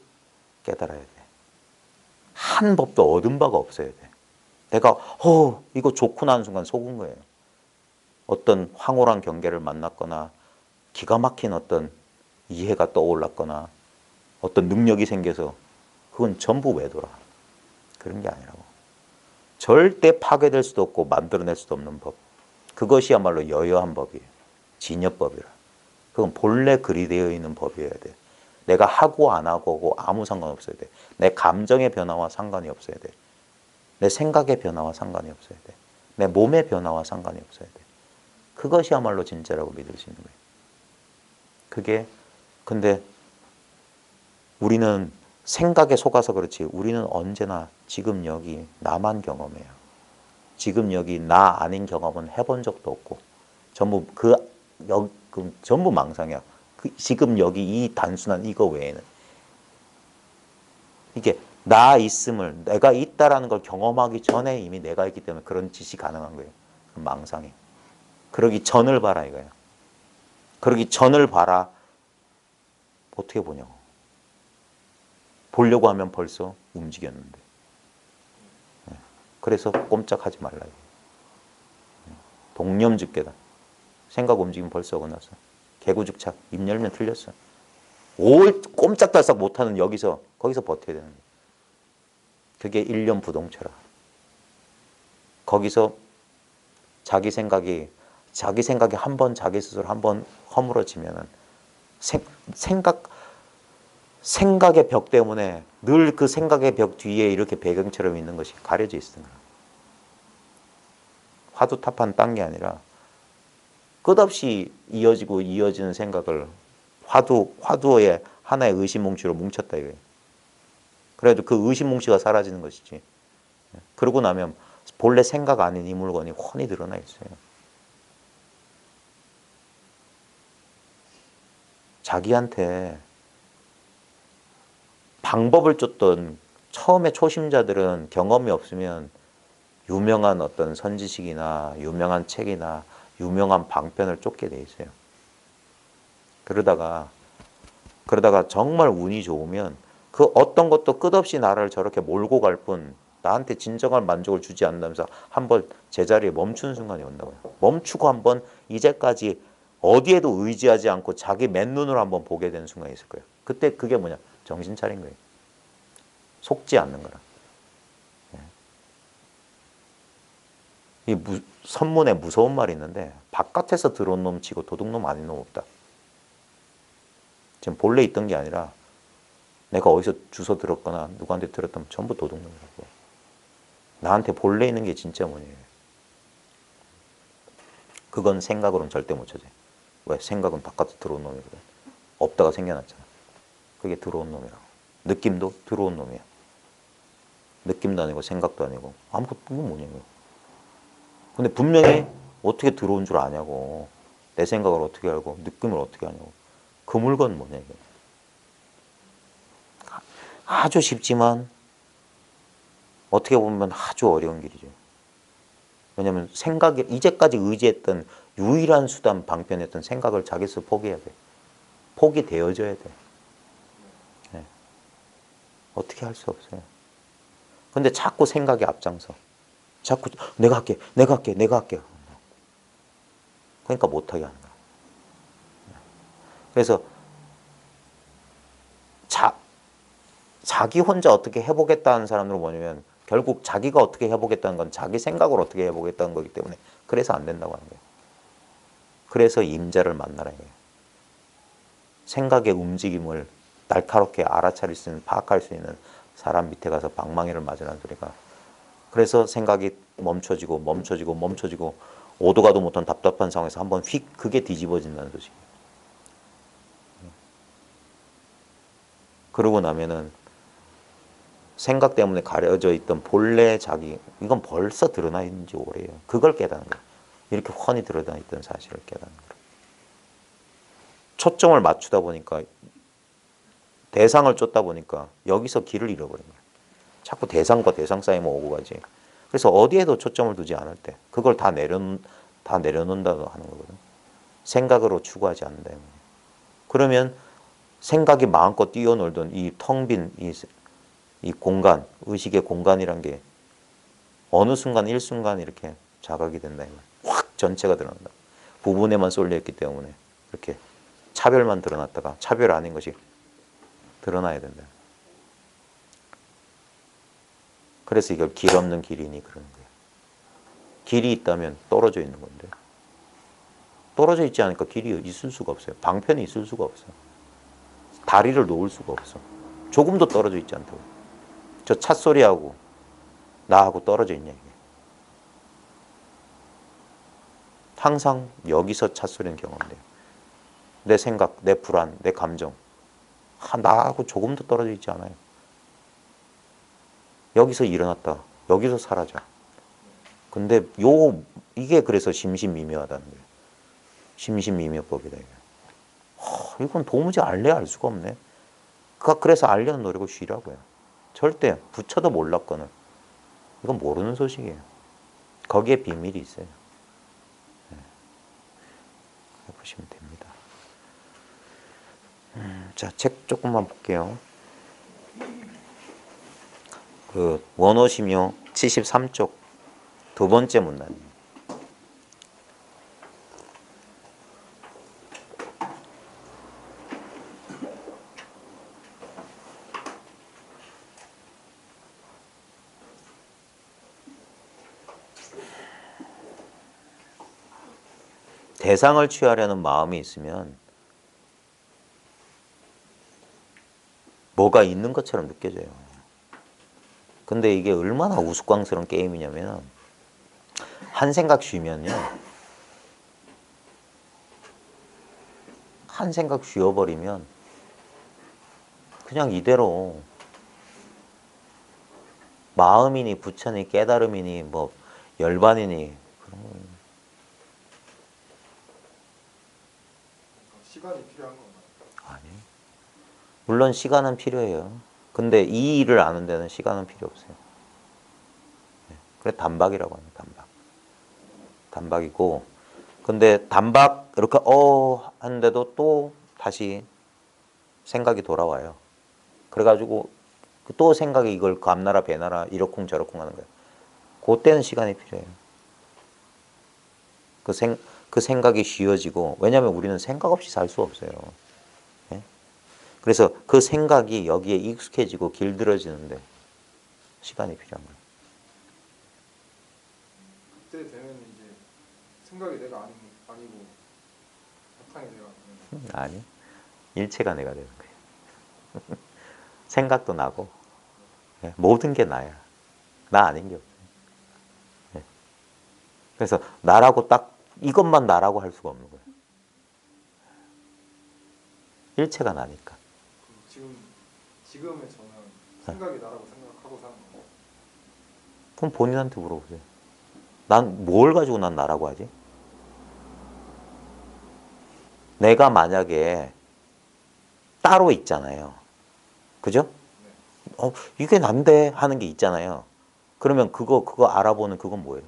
Speaker 1: 깨달아야 돼. 한 법도 얻은 바가 없어야 돼. 내가 이거 좋구나 하는 순간 속은 거예요. 어떤 황홀한 경계를 만났거나 기가 막힌 어떤 이해가 떠올랐거나 어떤 능력이 생겨서 그건 전부 외도라. 그런 게 아니라고. 절대 파괴될 수도 없고 만들어낼 수도 없는 법. 그것이야말로 여여한 법이에요. 진여법이라. 그건 본래 그리 되어 있는 법이어야 돼. 내가 하고 안 하고 아무 상관없어야 돼. 내 감정의 변화와 상관이 없어야 돼. 내 생각의 변화와 상관이 없어야 돼. 내 몸의 변화와 상관이 없어야 돼. 그것이야말로 진짜라고 믿을 수 있는 거예요. 근데 우리는 생각에 속아서 그렇지 우리는 언제나 지금 여기 나만 경험해요. 지금 여기 나 아닌 경험은 해본 적도 없고 전부 전부 망상이야. 지금 여기 이 단순한 이거 외에는 이게 나 있음을, 내가 있다라는 걸 경험하기 전에 이미 내가 있기 때문에 그런 짓이 가능한 거예요. 망상이. 그러기 전을 봐라 이거야. 그러기 전을 봐라. 어떻게 보냐고. 보려고 하면 벌써 움직였는데. 그래서 꼼짝하지 말라. 동념즉계다. 생각 움직이면 벌써 어긋났어. 개구죽착. 입 열면 틀렸어. 꼼짝달싹 못하는 거기서 버텨야 되는 거야. 그게 일념부동체라. 거기서 자기 생각이 한 번 자기 스스로 한 번 허물어지면은 생각의 벽 때문에 늘 그 생각의 벽 뒤에 이렇게 배경처럼 있는 것이 가려져 있습니다. 화두타판 딴 게 아니라 끝없이 이어지는 생각을 화두의 하나의 의심뭉치로 뭉쳤다 이거예요. 그래도 그 의심뭉치가 사라지는 것이지. 그러고 나면 본래 생각 아닌 이 물건이 훤히 드러나 있어요. 자기한테 방법을 쫓던 처음에 초심자들은 경험이 없으면 유명한 어떤 선지식이나 유명한 책이나 유명한 방편을 쫓게 돼 있어요. 그러다가 정말 운이 좋으면 그 어떤 것도 끝없이 나를 저렇게 몰고 갈 뿐 나한테 진정한 만족을 주지 않는다면서 한번 제자리에 멈추는 순간이 온다고요. 멈추고 한번 이제까지 어디에도 의지하지 않고 자기 맨눈으로 한번 보게 되는 순간이 있을 거예요. 그때 그게 뭐냐? 정신 차린 거예요. 속지 않는 거라. 이 선문에 무서운 말이 있는데 바깥에서 들어온 놈 치고 도둑놈 아닌 놈 없다. 지금 본래 있던 게 아니라 내가 어디서 주워 들었거나 누구한테 들었다면 전부 도둑놈이라고. 나한테 본래 있는 게 진짜 뭐냐면 그건 생각으로는 절대 못 찾아요. 왜? 생각은 바깥에 들어온 놈이거든. 없다가 생겨났잖아. 그게 들어온 놈이라고. 느낌도 들어온 놈이야. 느낌도 아니고 생각도 아니고 아무것도 뭐냐고. 근데 분명히 어떻게 들어온 줄 아냐고. 내 생각을 어떻게 알고 느낌을 어떻게 아냐고. 그 물건 뭐냐 이게. 아주 쉽지만 어떻게 보면 아주 어려운 길이죠. 왜냐하면 생각이 이제까지 의지했던 유일한 수단 방편이었던 생각을 자기 스스로 포기해야 돼. 포기되어져야 돼. 네. 어떻게 할 수 없어요. 근데 자꾸 생각이 앞장서. 자꾸 내가 할게. 그러니까 못하게 하는 거야. 그래서 자기 혼자 어떻게 해보겠다는 사람들은 뭐냐면 결국 자기가 어떻게 해보겠다는 건 자기 생각을 어떻게 해보겠다는 거기 때문에 그래서 안 된다고 하는 거예요. 그래서 임자를 만나라 이거예요. 생각의 움직임을 날카롭게 알아차릴 수 있는, 파악할 수 있는 사람 밑에 가서 방망이를 맞으라는 소리가. 그래서 생각이 멈춰지고 오도 가도 못한 답답한 상황에서 한번 휙 그게 뒤집어진다는 소식이에요. 그러고 나면은 생각 때문에 가려져 있던 본래 자기, 이건 벌써 드러나 있는 지 오래예요. 그걸 깨닫는 거예요. 이렇게 훤히 드러나 있던 사실을 깨닫는 거예요. 초점을 맞추다 보니까 대상을 쫓다 보니까 여기서 길을 잃어버린 거예요. 자꾸 대상과 대상 싸움이 오고 가지. 그래서 어디에도 초점을 두지 않을 때 그걸 다 내려놓는다고 하는 거거든. 생각으로 추구하지 않는다. 그러면 생각이 마음껏 뛰어놀던 이 텅 빈 이 공간, 의식의 공간이란 게 어느 순간 일순간 이렇게 자각이 된다. 확 전체가 드러난다. 부분에만 쏠려 있기 때문에 이렇게 차별만 드러났다가 차별 아닌 것이 드러나야 된다. 그래서 이걸 길 없는 길이니 그러는 거예요. 길이 있다면 떨어져 있는 건데 떨어져 있지 않으니까 길이 있을 수가 없어요. 방편이 있을 수가 없어. 다리를 놓을 수가 없어. 조금도 떨어져 있지 않다고. 저 찻소리하고 나하고 떨어져 있냐 이게. 항상 여기서 찻소리는 경험돼요. 내 생각, 내 불안, 내 감정 나하고 조금도 떨어져 있지 않아요. 여기서 일어났다. 여기서 사라져. 근데 이게 그래서 심신미묘하다는 거예요. 심신미묘법이다 이게. 이건 도무지 알래야 알 수가 없네. 그래서 알려는 노력을 쉬라고요. 절대 부처도 몰랐거늘. 이건 모르는 소식이에요. 거기에 비밀이 있어요. 네. 해보시면 됩니다. 자, 책 조금만 볼게요. 그 원오심요 73쪽 두 번째 문단이에요. 대상을 취하려는 마음이 있으면 뭐가 있는 것처럼 느껴져요. 근데 이게 얼마나 우스꽝스러운 게임이냐면 한 생각 쉬면요. 한 생각 쉬어버리면 그냥 이대로 마음이니 부처니 깨달음이니 뭐 열반이니 그런 거
Speaker 2: 시간이 필요한 건가요?
Speaker 1: 아니. 물론 시간은 필요해요. 근데 이 일을 아는 데는 시간은 필요 없어요. 그래 단박이라고 하는 단박. 단박이고 근데 단박 이렇게 하는데도 또 다시 생각이 돌아와요. 그래가지고 또 생각이 이걸 감나라 배나라 이러쿵 저러쿵 하는 거예요. 그때는 시간이 필요해요. 그 생각이 쉬워지고 왜냐하면 우리는 생각 없이 살 수 없어요. 예? 그래서 그 생각이 여기에 익숙해지고 길들어지는데 시간이 필요한 거예요.
Speaker 2: 그때 되면 이제 생각이 내가 아니고 바탕이 내가 되는 거예요.
Speaker 1: 아니, 일체가 내가 되는 거예요. 생각도 나고 예, 모든 게 나야. 나 아닌 게 없어요. 예. 그래서 나라고 딱 이것만 나라고 할 수가 없는 거예요. 일체가 나니까.
Speaker 2: 지금의 저는 생각이 나라고 생각하고 사는 거예요.
Speaker 1: 그럼 본인한테 물어보세요. 난 뭘 가지고 난 나라고 하지? 내가 만약에 따로 있잖아요. 그죠? 이게 난데 하는 게 있잖아요. 그러면 그거 알아보는 그건 뭐예요?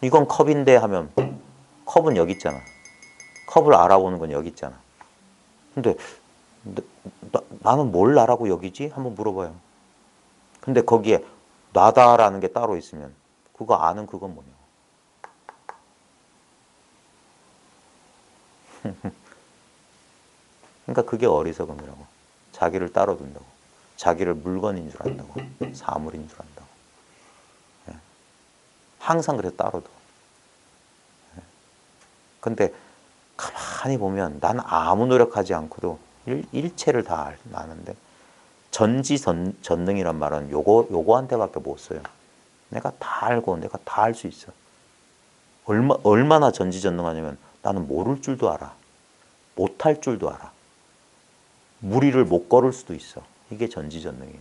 Speaker 1: 이건 컵인데 하면 컵은 여기 있잖아. 컵을 알아보는 건 여기 있잖아. 근데 나는 뭘 나라고 여기지? 한번 물어봐요. 근데 거기에 나다라는 게 따로 있으면 그거 아는 그건 뭐냐? 그러니까 그게 어리석음이라고. 자기를 따로 둔다고. 자기를 물건인 줄 안다고. 사물인 줄 안다고. 예. 항상 그래서 따로 둬. 예. 근데 가만히 보면 난 아무 노력하지 않고도 일체를 다 아는데 전지전능이란 말은 요거한테밖에 못 써요. 내가 다 알고 내가 다 할 수 있어. 얼마나 전지전능하냐면 나는 모를 줄도 알아. 못할 줄도 알아. 무리를 못 걸을 수도 있어. 이게 전지전능이에요.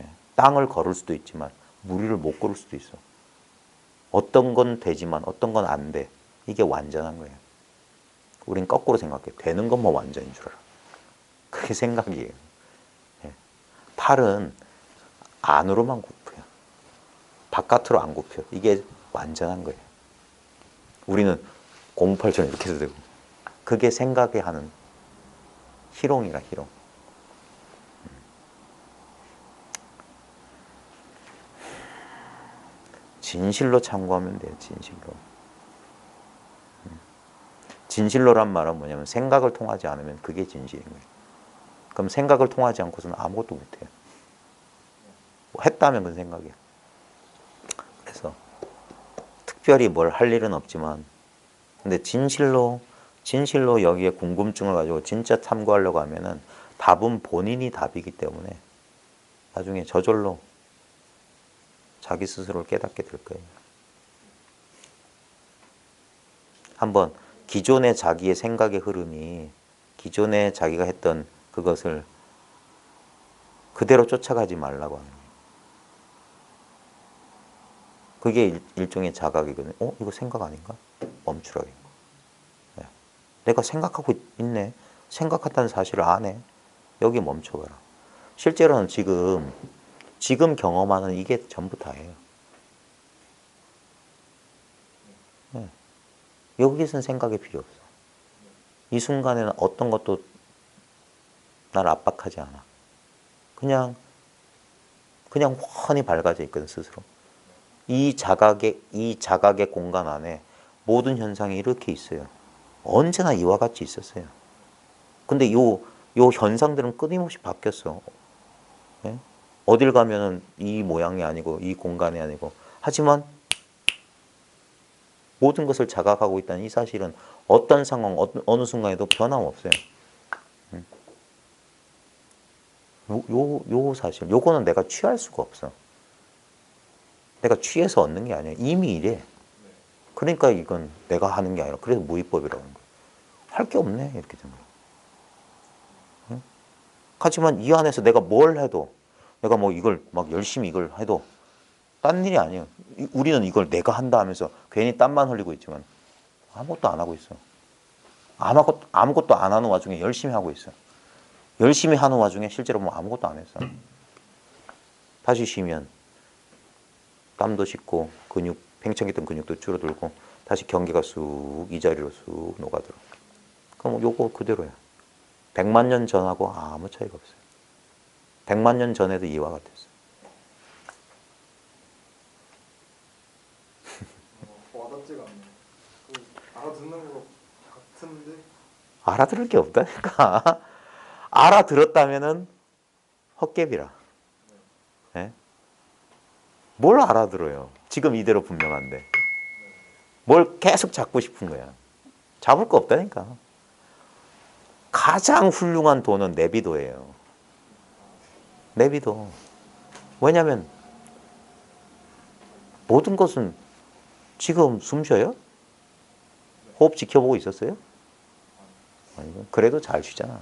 Speaker 1: 예. 땅을 걸을 수도 있지만 무리를 못 걸을 수도 있어. 어떤 건 되지만 어떤 건 안 돼. 이게 완전한 거예요. 우린 거꾸로 생각해. 되는 것만 완전인 줄 알아. 그게 생각이에요. 예. 팔은 안으로만 굽혀요. 바깥으로 안 굽혀. 이게 완전한 거예요. 우리는 고무팔처럼 이렇게 해도 되고. 그게 생각에 하는 희롱이라 희롱. 진실로 참고하면 돼요. 진실로. 진실로란 말은 뭐냐면 생각을 통하지 않으면 그게 진실인 거예요. 그럼 생각을 통하지 않고서는 아무것도 못해요. 뭐 했다면 그건 생각이야. 그래서 특별히 뭘 할 일은 없지만 근데 진실로 여기에 궁금증을 가지고 진짜 탐구하려고 하면은 답은 본인이 답이기 때문에 나중에 저절로 자기 스스로를 깨닫게 될 거예요. 한번 기존의 자기의 생각의 흐름이 기존에 자기가 했던 그것을 그대로 쫓아가지 말라고 하는 거예요. 그게 일종의 자각이거든요. 이거 생각 아닌가? 멈추라고. 네. 내가 생각하고 있네. 생각한다는 사실을 안 해. 여기 멈춰봐라. 실제로는 지금 경험하는 이게 전부 다예요. 네. 여기서는 생각이 필요 없어. 이 순간에는 어떤 것도 날 압박하지 않아. 그냥 훤히 밝아져 있거든, 스스로. 이 자각의 공간 안에 모든 현상이 이렇게 있어요. 언제나 이와 같이 있었어요. 근데 요 현상들은 끊임없이 바뀌었어. 예? 어딜 가면은 이 모양이 아니고, 이 공간이 아니고. 하지만 모든 것을 자각하고 있다는 이 사실은 어떤 상황, 어느 순간에도 변함없어요. 요 사실, 요거는 내가 취할 수가 없어. 내가 취해서 얻는 게 아니야. 이미 이래. 그러니까 이건 내가 하는 게 아니라, 그래서 무위법이라고 하는 거야. 할 게 없네, 이렇게 된 거야. 응? 하지만 이 안에서 내가 뭘 해도, 내가 뭐 이걸 막 열심히 이걸 해도, 딴 일이 아니에요. 우리는 이걸 내가 한다 하면서 괜히 땀만 흘리고 있지만, 아무것도 안 하고 있어. 아무것도 안 하는 와중에 열심히 하고 있어. 열심히 하는 와중에 실제로 뭐 아무것도 안 했어. 다시 쉬면 땀도 씻고 팽창했던 근육도 줄어들고 다시 경계가 쑥 이 자리로 쑥 녹아들어. 그럼 요거 그대로야. 100만 년 전하고 아무 차이가 없어요. 100만 년 전에도 이와 같았어.
Speaker 2: 와닿지가 않네. 알아듣는 거 같은데.
Speaker 1: 알아들을 게 없다니까. 알아들었다면은 헛개비라. 예? 뭘 알아들어요? 지금 이대로 분명한데. 뭘 계속 잡고 싶은 거야. 잡을 거 없다니까. 가장 훌륭한 도는 내비도예요. 내비도. 왜냐면 모든 것은 지금 숨 쉬어요? 호흡 지켜보고 있었어요? 아니요. 그래도 잘 쉬잖아.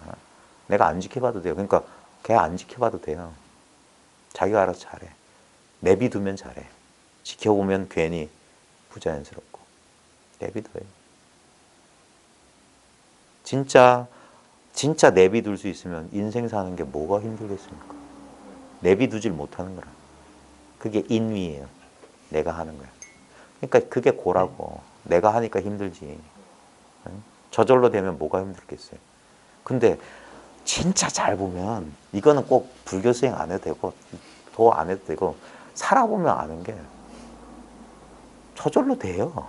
Speaker 1: 내가 안 지켜봐도 돼요. 그러니까 걔 안 지켜봐도 돼요. 자기가 알아서 잘해. 내비두면 잘해. 지켜보면 괜히 부자연스럽고. 내비둬요. 진짜 내비둘 수 있으면 인생 사는 게 뭐가 힘들겠습니까? 내비두질 못하는 거라. 그게 인위예요. 내가 하는 거야. 그러니까 그게 고라고. 내가 하니까 힘들지. 저절로 되면 뭐가 힘들겠어요. 근데 진짜 잘 보면 이거는 꼭 불교 수행 안 해도 되고 도 안 해도 되고 살아보면 아는 게 저절로 돼요.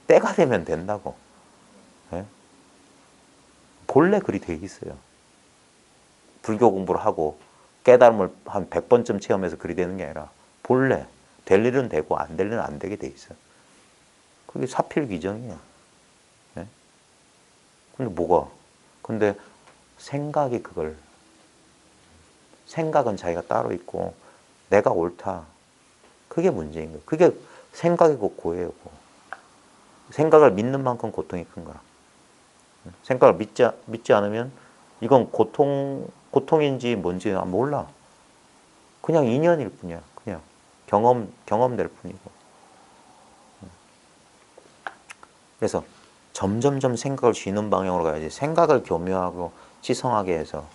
Speaker 1: 때가 되면 된다고. 예? 본래 그리 돼 있어요. 불교 공부를 하고 깨달음을 한 100번쯤 체험해서 그리 되는 게 아니라 본래 될 일은 되고 안 될 일은 안 되게 돼 있어요. 그게 사필귀정이에요. 예? 근데 뭐가? 근데 생각이 생각은 자기가 따로 있고 내가 옳다. 그게 문제인 거예요. 그게 생각이 고예요. 생각을 믿는 만큼 고통이 큰 거야. 생각을 믿지 않으면 이건 고통인지 뭔지 몰라. 그냥 인연일 뿐이야. 그냥 경험될 뿐이고. 그래서 점점점 생각을 쉬는 방향으로 가야지. 생각을 교묘하고 치성하게 해서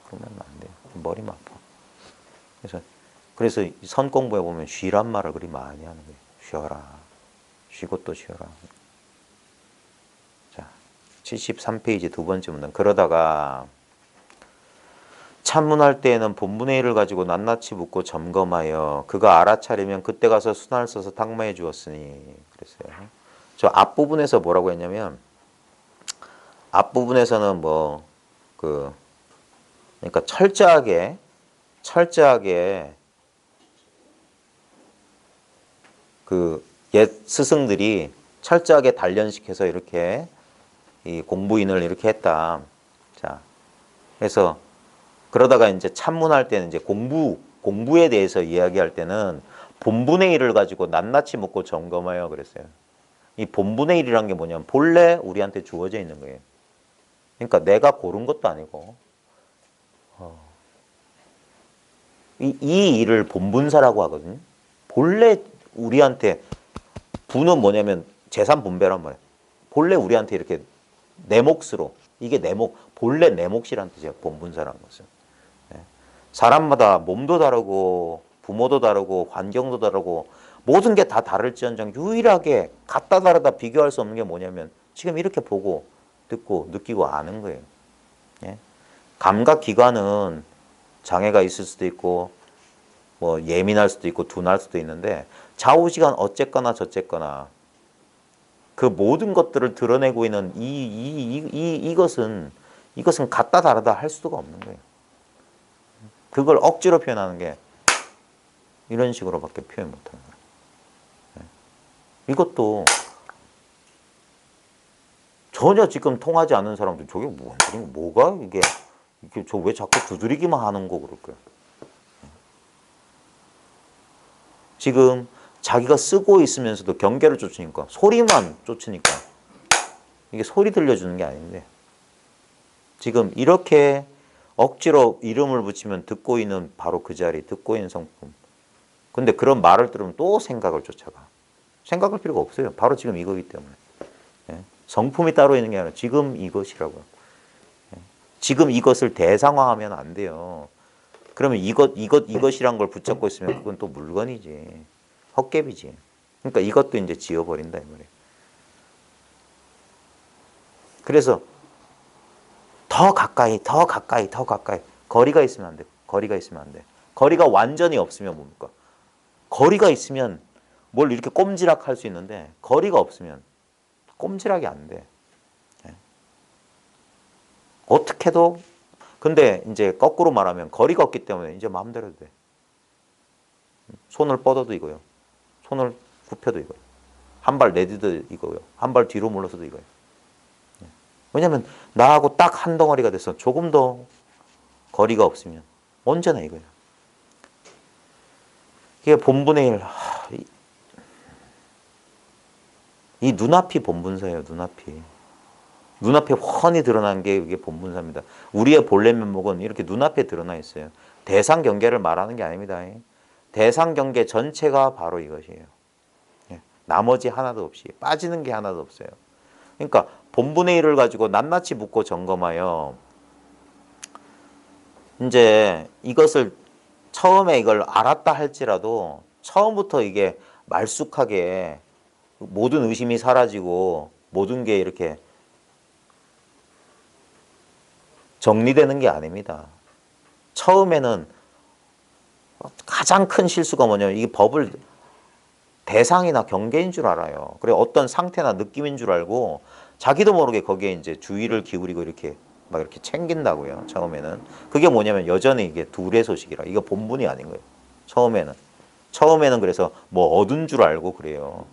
Speaker 1: 그러면 안 돼요. 머리만 아파. 그래서 선 공부해 보면 쉬란 말을 그리 많이 하는 거예요. 쉬어라. 쉬고 또 쉬어라. 자, 73페이지 두 번째 문단. 그러다가 참문할 때에는 본분의 일을 가지고 낱낱이 묻고 점검하여 그가 알아차리면 그때 가서 순화를 써서 탁마해 주었으니 그랬어요. 저 앞부분에서 뭐라고 했냐면 앞부분에서는 그러니까 철저하게 그 옛 스승들이 철저하게 단련시켜서 이렇게 이 공부인을 이렇게 했다. 자, 그래서 그러다가 이제 참문할 때는 이제 공부에 대해서 이야기할 때는 본분의 일을 가지고 낱낱이 묻고 점검하여 그랬어요. 이 본분의 일이란 게 뭐냐면 본래 우리한테 주어져 있는 거예요. 그러니까 내가 고른 것도 아니고 이 일을 본분사라고 하거든요. 본래 우리한테 부는 뭐냐면 재산 분배란 말이에요. 본래 우리한테 이렇게 내 몫으로 이게 본래 내 몫이란 뜻이에요. 본분사라는 것은. 예. 사람마다 몸도 다르고 부모도 다르고 환경도 다르고 모든 게 다 다를지언정 유일하게 같다 다르다 비교할 수 없는 게 뭐냐면 지금 이렇게 보고 듣고 느끼고 아는 거예요. 예. 감각기관은 장애가 있을 수도 있고 뭐 예민할 수도 있고 둔할 수도 있는데 좌우지간 어쨌거나 저쨌거나 그 모든 것들을 드러내고 있는 이것은 같다 다르다 할 수가 없는 거예요. 그걸 억지로 표현하는 게 이런 식으로밖에 표현 못하는 거예요. 이것도 전혀 지금 통하지 않는 사람들 저게 뭐가 이게 저 왜 자꾸 두드리기만 하는 거 그럴까요? 지금 자기가 쓰고 있으면서도 경계를 쫓으니까 소리만 쫓으니까 이게 소리 들려주는 게 아닌데 지금 이렇게 억지로 이름을 붙이면 듣고 있는 바로 그 자리 듣고 있는 성품. 근데 그런 말을 들으면 또 생각을 쫓아가. 생각할 필요가 없어요. 바로 지금 이거기 때문에. 예? 성품이 따로 있는 게 아니라 지금 이것이라고요. 예? 지금 이것을 대상화하면 안 돼요. 그러면 이것이란 걸 붙잡고 있으면 그건 또 물건이지. 헛개비지. 그러니까 이것도 이제 지워버린다 이 말이에요. 그래서 더 가까이 거리가 있으면 안 돼. 거리가 있으면 안 돼. 거리가 완전히 없으면 뭡니까? 거리가 있으면 뭘 이렇게 꼼지락 할 수 있는데 거리가 없으면 꼼지락이 안 돼. 어떻게도 근데 이제 거꾸로 말하면 거리가 없기 때문에 이제 마음대로 돼. 손을 뻗어도 이거요. 손을 굽혀도 이거요. 한 발 내디도 이거요. 한 발 뒤로 물러서도 이거요. 왜냐하면 나하고 딱 한 덩어리가 돼서 조금 더 거리가 없으면 언제나 이거예요. 이게 본분의 일. 이 눈앞이 본분사예요. 눈앞에 훤히 드러난 게 이게 본분사입니다. 우리의 본래 면목은 이렇게 눈앞에 드러나 있어요. 대상 경계를 말하는 게 아닙니다. 대상 경계 전체가 바로 이것이에요. 나머지 하나도 없이 빠지는 게 하나도 없어요. 그러니까 본분의 일을 가지고 낱낱이 묻고 점검하여 이제 이것을 처음에 이걸 알았다 할지라도 처음부터 이게 말쑥하게 모든 의심이 사라지고 모든 게 이렇게 정리되는 게 아닙니다. 처음에는 가장 큰 실수가 뭐냐면 이 법을 대상이나 경계인 줄 알아요. 그래 어떤 상태나 느낌인 줄 알고 자기도 모르게 거기에 이제 주의를 기울이고 이렇게 막 이렇게 챙긴다고요. 처음에는 그게 뭐냐면 여전히 이게 둘의 소식이라 이거 본분이 아닌 거예요. 처음에는 그래서 뭐 얻은 줄 알고 그래요.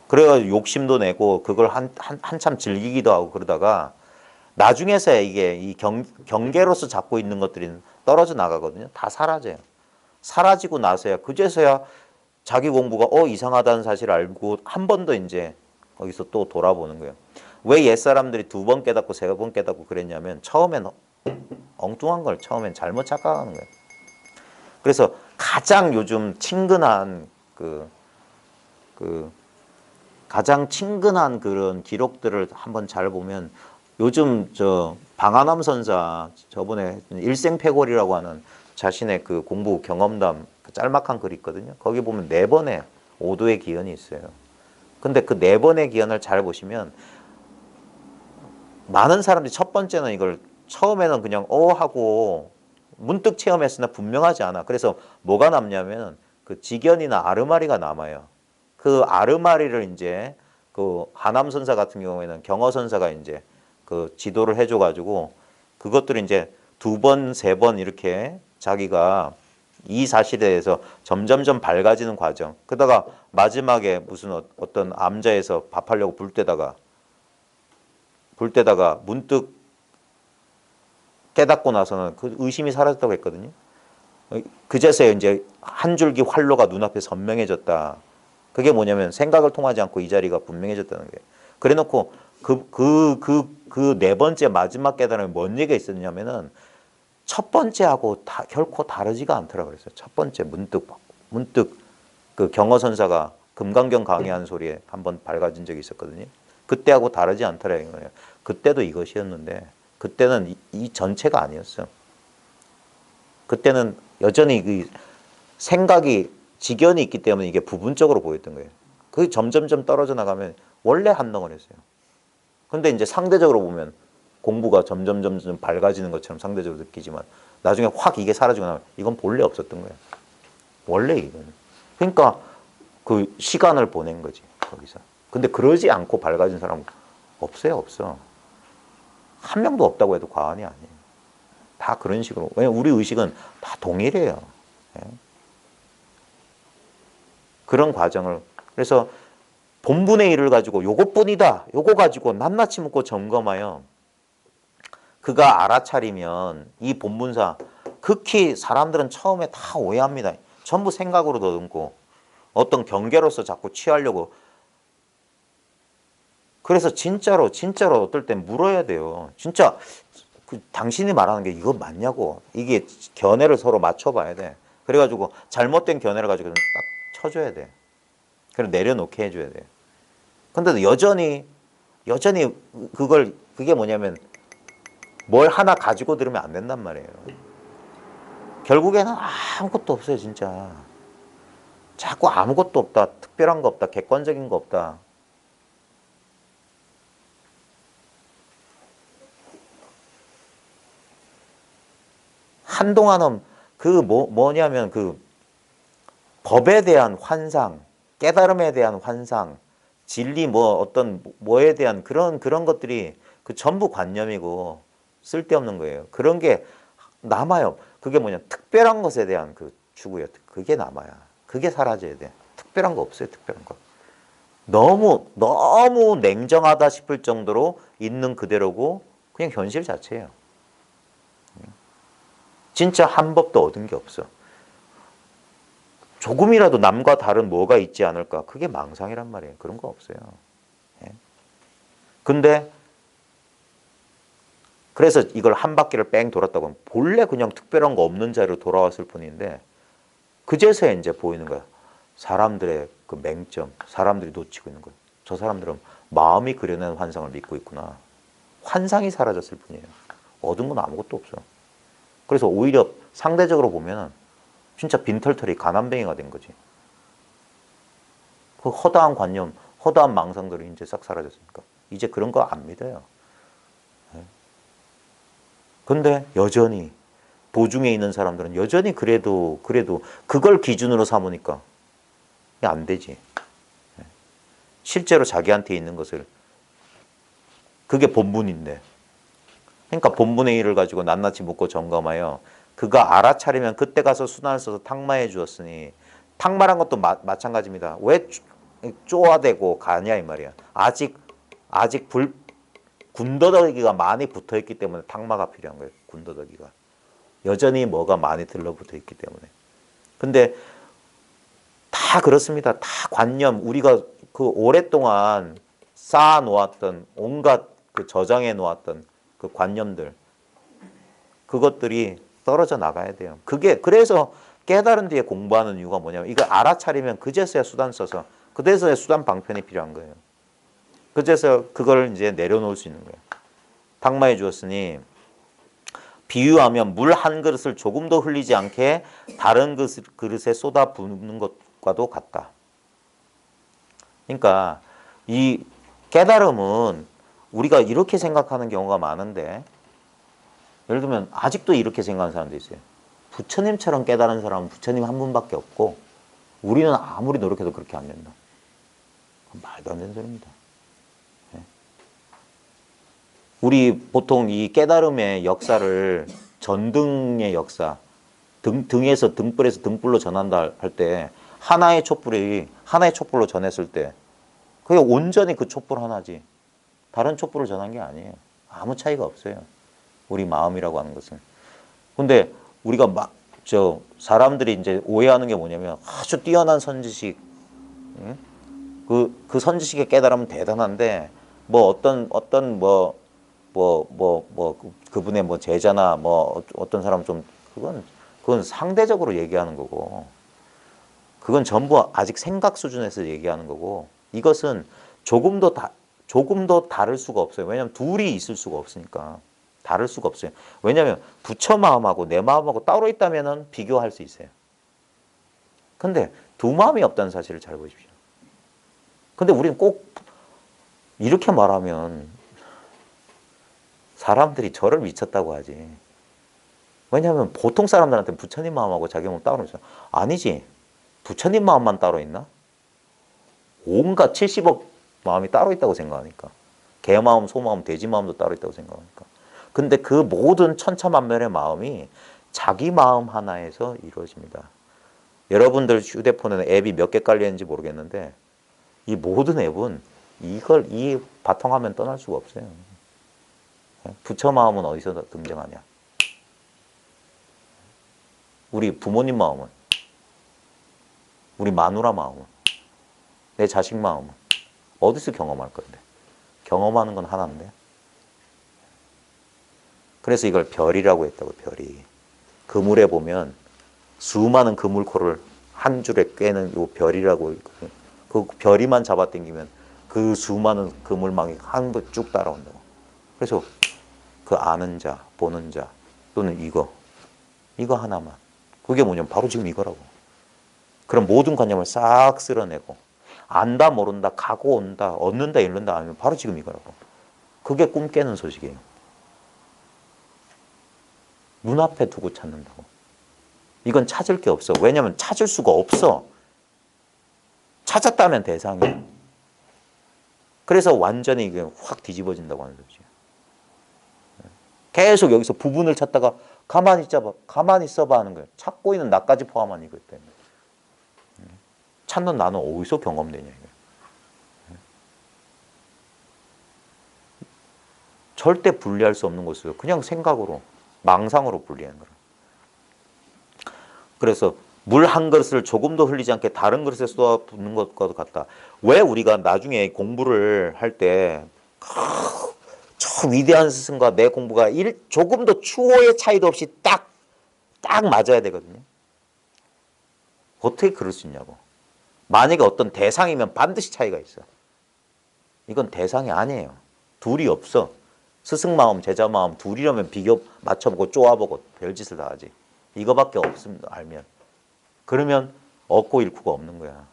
Speaker 1: 그래가 욕심도 내고 그걸 한참 즐기기도 하고 그러다가 나중에서야 이게 이 경계로서 잡고 있는 것들이 떨어져 나가거든요. 다 사라져요. 사라지고 나서야 그제서야 자기 공부가 이상하다는 사실을 알고 한 번 더 이제 거기서 또 돌아보는 거예요. 왜 옛사람들이 2번 깨닫고 3번 깨닫고 그랬냐면 처음엔 엉뚱한 걸 처음엔 잘못 착각하는 거예요. 그래서 가장 요즘 친근한 가장 친근한 그런 기록들을 한번 잘 보면 요즘 저 방한함 선사 저번에 일생패골이라고 하는 자신의 그 공부 경험담 그 짤막한 글이 있거든요. 거기 보면 4번의 오도의 기연이 있어요. 근데 그 4번의 기연을 잘 보시면 많은 사람들이 첫 번째는 이걸 처음에는 그냥 하고 문득 체험했으나 분명하지 않아. 그래서 뭐가 남냐면 그 직연이나 아르마리가 남아요. 그 아르마리를 이제 그 하남 선사 같은 경우에는 경어 선사가 이제 그 지도를 해줘 가지고 그것들을 이제 2번, 3번 이렇게 자기가 이 사실에 대해서 점점점 밝아지는 과정. 그러다가 마지막에 무슨 어떤 암자에서 밥하려고 불 때다가 문득 깨닫고 나서는 그 의심이 사라졌다고 했거든요. 그제서야 이제 한 줄기 활로가 눈앞에 선명해졌다. 그게 뭐냐면 생각을 통하지 않고 이 자리가 분명해졌다는 거예요. 그래 놓고 그 4번째 마지막 깨달음에 뭔 얘기가 있었냐면은 첫 번째하고 결코 다르지가 않더라 그랬어요. 첫 번째 문득 그 경어 선사가 금강경 강의하는 소리에 한번 밝아진 적이 있었거든요. 그때하고 다르지 않더라 이거예요. 그때도 이것이었는데 그때는 이 전체가 아니었어. 그때는 여전히 그 생각이 직연이 있기 때문에 이게 부분적으로 보였던 거예요. 그게 점점점 떨어져 나가면 원래 한 덩어리였어요. 근데 이제 상대적으로 보면 공부가 점점 밝아지는 것처럼 상대적으로 느끼지만 나중에 확 이게 사라지고 나면 이건 본래 없었던 거예요. 원래 이거는. 그러니까 그 시간을 보낸 거지 거기서. 근데 그러지 않고 밝아진 사람은 없어요, 없어. 한 명도 없다고 해도 과언이 아니에요. 다 그런 식으로. 왜냐면 우리 의식은 다 동일해요. 예? 그런 과정을. 그래서 본분의 일을 가지고 요것뿐이다. 요거 가지고 낱낱이 묻고 점검하여 그가 알아차리면 이 본분사 극히 사람들은 처음에 다 오해합니다. 전부 생각으로 더듬고 어떤 경계로서 자꾸 취하려고. 그래서 진짜로 어떨 땐 물어야 돼요. 진짜 당신이 말하는 게 이거 맞냐고. 이게 견해를 서로 맞춰봐야 돼. 그래가지고 잘못된 견해를 가지고 딱 쳐줘야 돼. 그리고 내려놓게 해줘야 돼. 근데도 여전히 그게 뭐냐면 뭘 하나 가지고 들으면 안 된단 말이에요. 결국에는 아무것도 없어요, 진짜. 자꾸 아무것도 없다, 특별한 거 없다, 객관적인 거 없다. 한동안은 뭐냐면 그 법에 대한 환상, 깨달음에 대한 환상, 진리 어떤 뭐에 대한 그런 것들이 그 전부 관념이고 쓸데없는 거예요. 그런 게 남아요. 그게 뭐냐, 특별한 것에 대한 그 추구예요. 그게 남아야. 그게 사라져야 돼. 특별한 거 없어요, 특별한 거. 너무 냉정하다 싶을 정도로 있는 그대로고 그냥 현실 자체예요. 진짜 한 법도 얻은 게 없어. 조금이라도 남과 다른 뭐가 있지 않을까? 그게 망상이란 말이에요. 그런 거 없어요. 예. 근데 그래서 이걸 한 바퀴를 뺑 돌았다고 하면 본래 그냥 특별한 거 없는 자리로 돌아왔을 뿐인데 그제서야 이제 보이는 거야. 사람들의 그 맹점, 사람들이 놓치고 있는 거예요. 저 사람들은 마음이 그려낸 환상을 믿고 있구나. 환상이 사라졌을 뿐이에요. 얻은 건 아무것도 없어. 그래서 오히려 상대적으로 보면 진짜 빈털터리 가난뱅이가 된 거지. 그 허다한 관념, 허다한 망상들이 이제 싹 사라졌으니까 이제 그런 거 안 믿어요. 근데 여전히 도중에 있는 사람들은 여전히 그래도 그걸 기준으로 삼으니까 안 되지. 실제로 자기한테 있는 것을 그게 본분인데. 그러니까 본분의 일을 가지고 낱낱이 묻고 점검하여 그가 알아차리면 그때 가서 수단을 써서 탕마해 주었으니 탕마란 것도 마찬가지입니다. 왜 쪼아대고 가냐 이 말이야. 아직 군더더기가 많이 붙어있기 때문에 탕마가 필요한 거예요. 군더더기가. 여전히 뭐가 많이 들러붙어 있기 때문에. 근데 다 그렇습니다. 다 관념. 우리가 그 오랫동안 쌓아놓았던 온갖 그 저장해 놓았던 그 관념들. 그것들이 떨어져 나가야 돼요. 그래서 깨달은 뒤에 공부하는 이유가 뭐냐면 이걸 알아차리면 그제서야 수단 써서 그제서야 수단 방편이 필요한 거예요. 그제서 그걸 이제 내려놓을 수 있는 거예요. 탕마해 주었으니 비유하면 물 한 그릇을 조금 더 흘리지 않게 다른 그릇에 쏟아 붓는 것과도 같다. 그러니까 이 깨달음은 우리가 이렇게 생각하는 경우가 많은데 예를 들면 아직도 이렇게 생각하는 사람도 있어요. 부처님처럼 깨달은 사람은 부처님 한 분밖에 없고 우리는 아무리 노력해도 그렇게 안 된다. 말도 안 되는 소리입니다. 우리 보통 이 깨달음의 역사를 전등의 역사, 등에서 등불에서 등불로 전한다 할 때 하나의 촛불로 전했을 때 그게 온전히 그 촛불 하나지 다른 촛불을 전한 게 아니에요. 아무 차이가 없어요. 우리 마음이라고 하는 것은. 근데 우리가 사람들이 이제 오해하는 게 뭐냐면 아주 뛰어난 선지식, 그 선지식의 깨달음은 대단한데 그분의 제자나 어떤 사람 그건 상대적으로 얘기하는 거고 그건 전부 아직 생각 수준에서 얘기하는 거고 이것은 조금 더 조금 더 다를 수가 없어요. 왜냐하면 둘이 있을 수가 없으니까. 다를 수가 없어요. 왜냐하면 부처 마음하고 내 마음하고 따로 있다면 비교할 수 있어요. 근데 두 마음이 없다는 사실을 잘 보십시오. 근데 우리는 꼭 이렇게 말하면 사람들이 저를 미쳤다고 하지. 왜냐하면 보통 사람들한테 부처님 마음하고 자기 마음 따로 있어요. 아니지. 부처님 마음만 따로 있나? 온갖 70억 마음이 따로 있다고 생각하니까. 개 마음, 소 마음, 돼지 마음도 따로 있다고 생각하니까. 근데 그 모든 천차만별의 마음이 자기 마음 하나에서 이루어집니다. 여러분들 휴대폰에는 앱이 몇 개 깔려 있는지 모르겠는데 이 모든 앱은 이 바탕화면 떠날 수가 없어요. 부처 마음은 어디서 등장하냐? 우리 부모님 마음은, 우리 마누라 마음은, 내 자식 마음은 어디서 경험할 건데? 경험하는 건 하나인데. 그래서 이걸 별이라고 했다고. 별이. 그물에 보면 수많은 그물코를 한 줄에 꿰는 요 별이라고 있거든요. 그 별이만 잡아당기면 그 수많은 그물망이 한 번 쭉 따라온다고. 그래서 그 아는 자, 보는 자 또는 이거 하나만. 그게 뭐냐면 바로 지금 이거라고. 그럼 모든 관념을 싹 쓸어내고 안다 모른다 가고 온다 얻는다 잃는다 하면 바로 지금 이거라고. 그게 꿈 깨는 소식이에요. 눈앞에 두고 찾는다고. 이건 찾을 게 없어. 왜냐하면 찾을 수가 없어. 찾았다면 대상이야. 그래서 완전히 이게 확 뒤집어진다고 하는 거지. 계속 여기서 부분을 찾다가 가만히 있어봐 하는 거예요. 찾고 있는 나까지 포함한 이것 때문에. 찾는 나는 어디서 경험되냐 이거예요. 절대 분리할 수 없는 것이에요. 그냥 생각으로, 망상으로 분리하는 거예요. 그래서 물 한 그릇을 조금도 흘리지 않게 다른 그릇에 쏟아붓는 것과도 같다. 왜 우리가 나중에 공부를 할 때 저 위대한 스승과 내 공부가 조금도 추호의 차이도 없이 딱 맞아야 되거든요. 어떻게 그럴 수 있냐고. 만약에 어떤 대상이면 반드시 차이가 있어. 이건 대상이 아니에요. 둘이 없어. 스승 마음, 제자 마음 둘이라면 비교 맞춰보고 쪼아보고 별짓을 다 하지. 이거밖에 없습니다. 알면. 그러면 얻고 잃고가 없는 거야.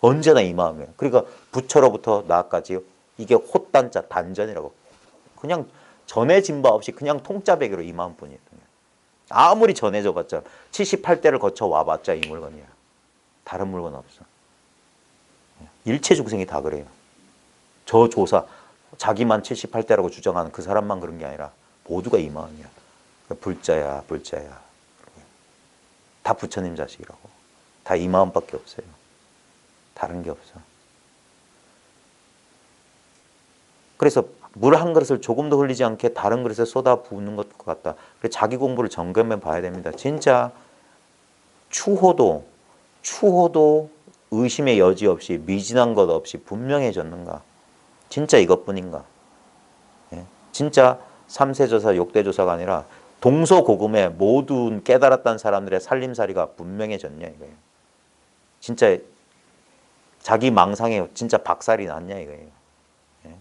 Speaker 1: 언제나 이 마음이에요. 그러니까 부처로부터 나까지 이게 헛단자 단전이라고. 그냥 전해진 바 없이 그냥 통짜배기로 이 마음뿐이에요. 아무리 전해져봤자 78대를 거쳐 와봤자 이 물건이야. 다른 물건 없어. 일체 중생이 다 그래요. 저 조사 자기만 78대라고 주장하는 그 사람만 그런 게 아니라 모두가 이 마음이야. 불자야. 다 부처님 자식이라고. 다 이 마음밖에 없어요. 다른 게 없어. 그래서 물 한 그릇을 조금도 흘리지 않게 다른 그릇에 쏟아 부는 것 같다. 그래서 자기 공부를 점검해 봐야 됩니다. 진짜 추호도 의심의 여지 없이 미진한 것 없이 분명해졌는가? 진짜 이것뿐인가? 예? 진짜 삼세조사, 육대조사가 아니라 동서고금의 모든 깨달았다는 사람들의 살림살이가 분명해졌냐 이거예요. 진짜 자기 망상에 진짜 박살이 났냐 이거예요. 예?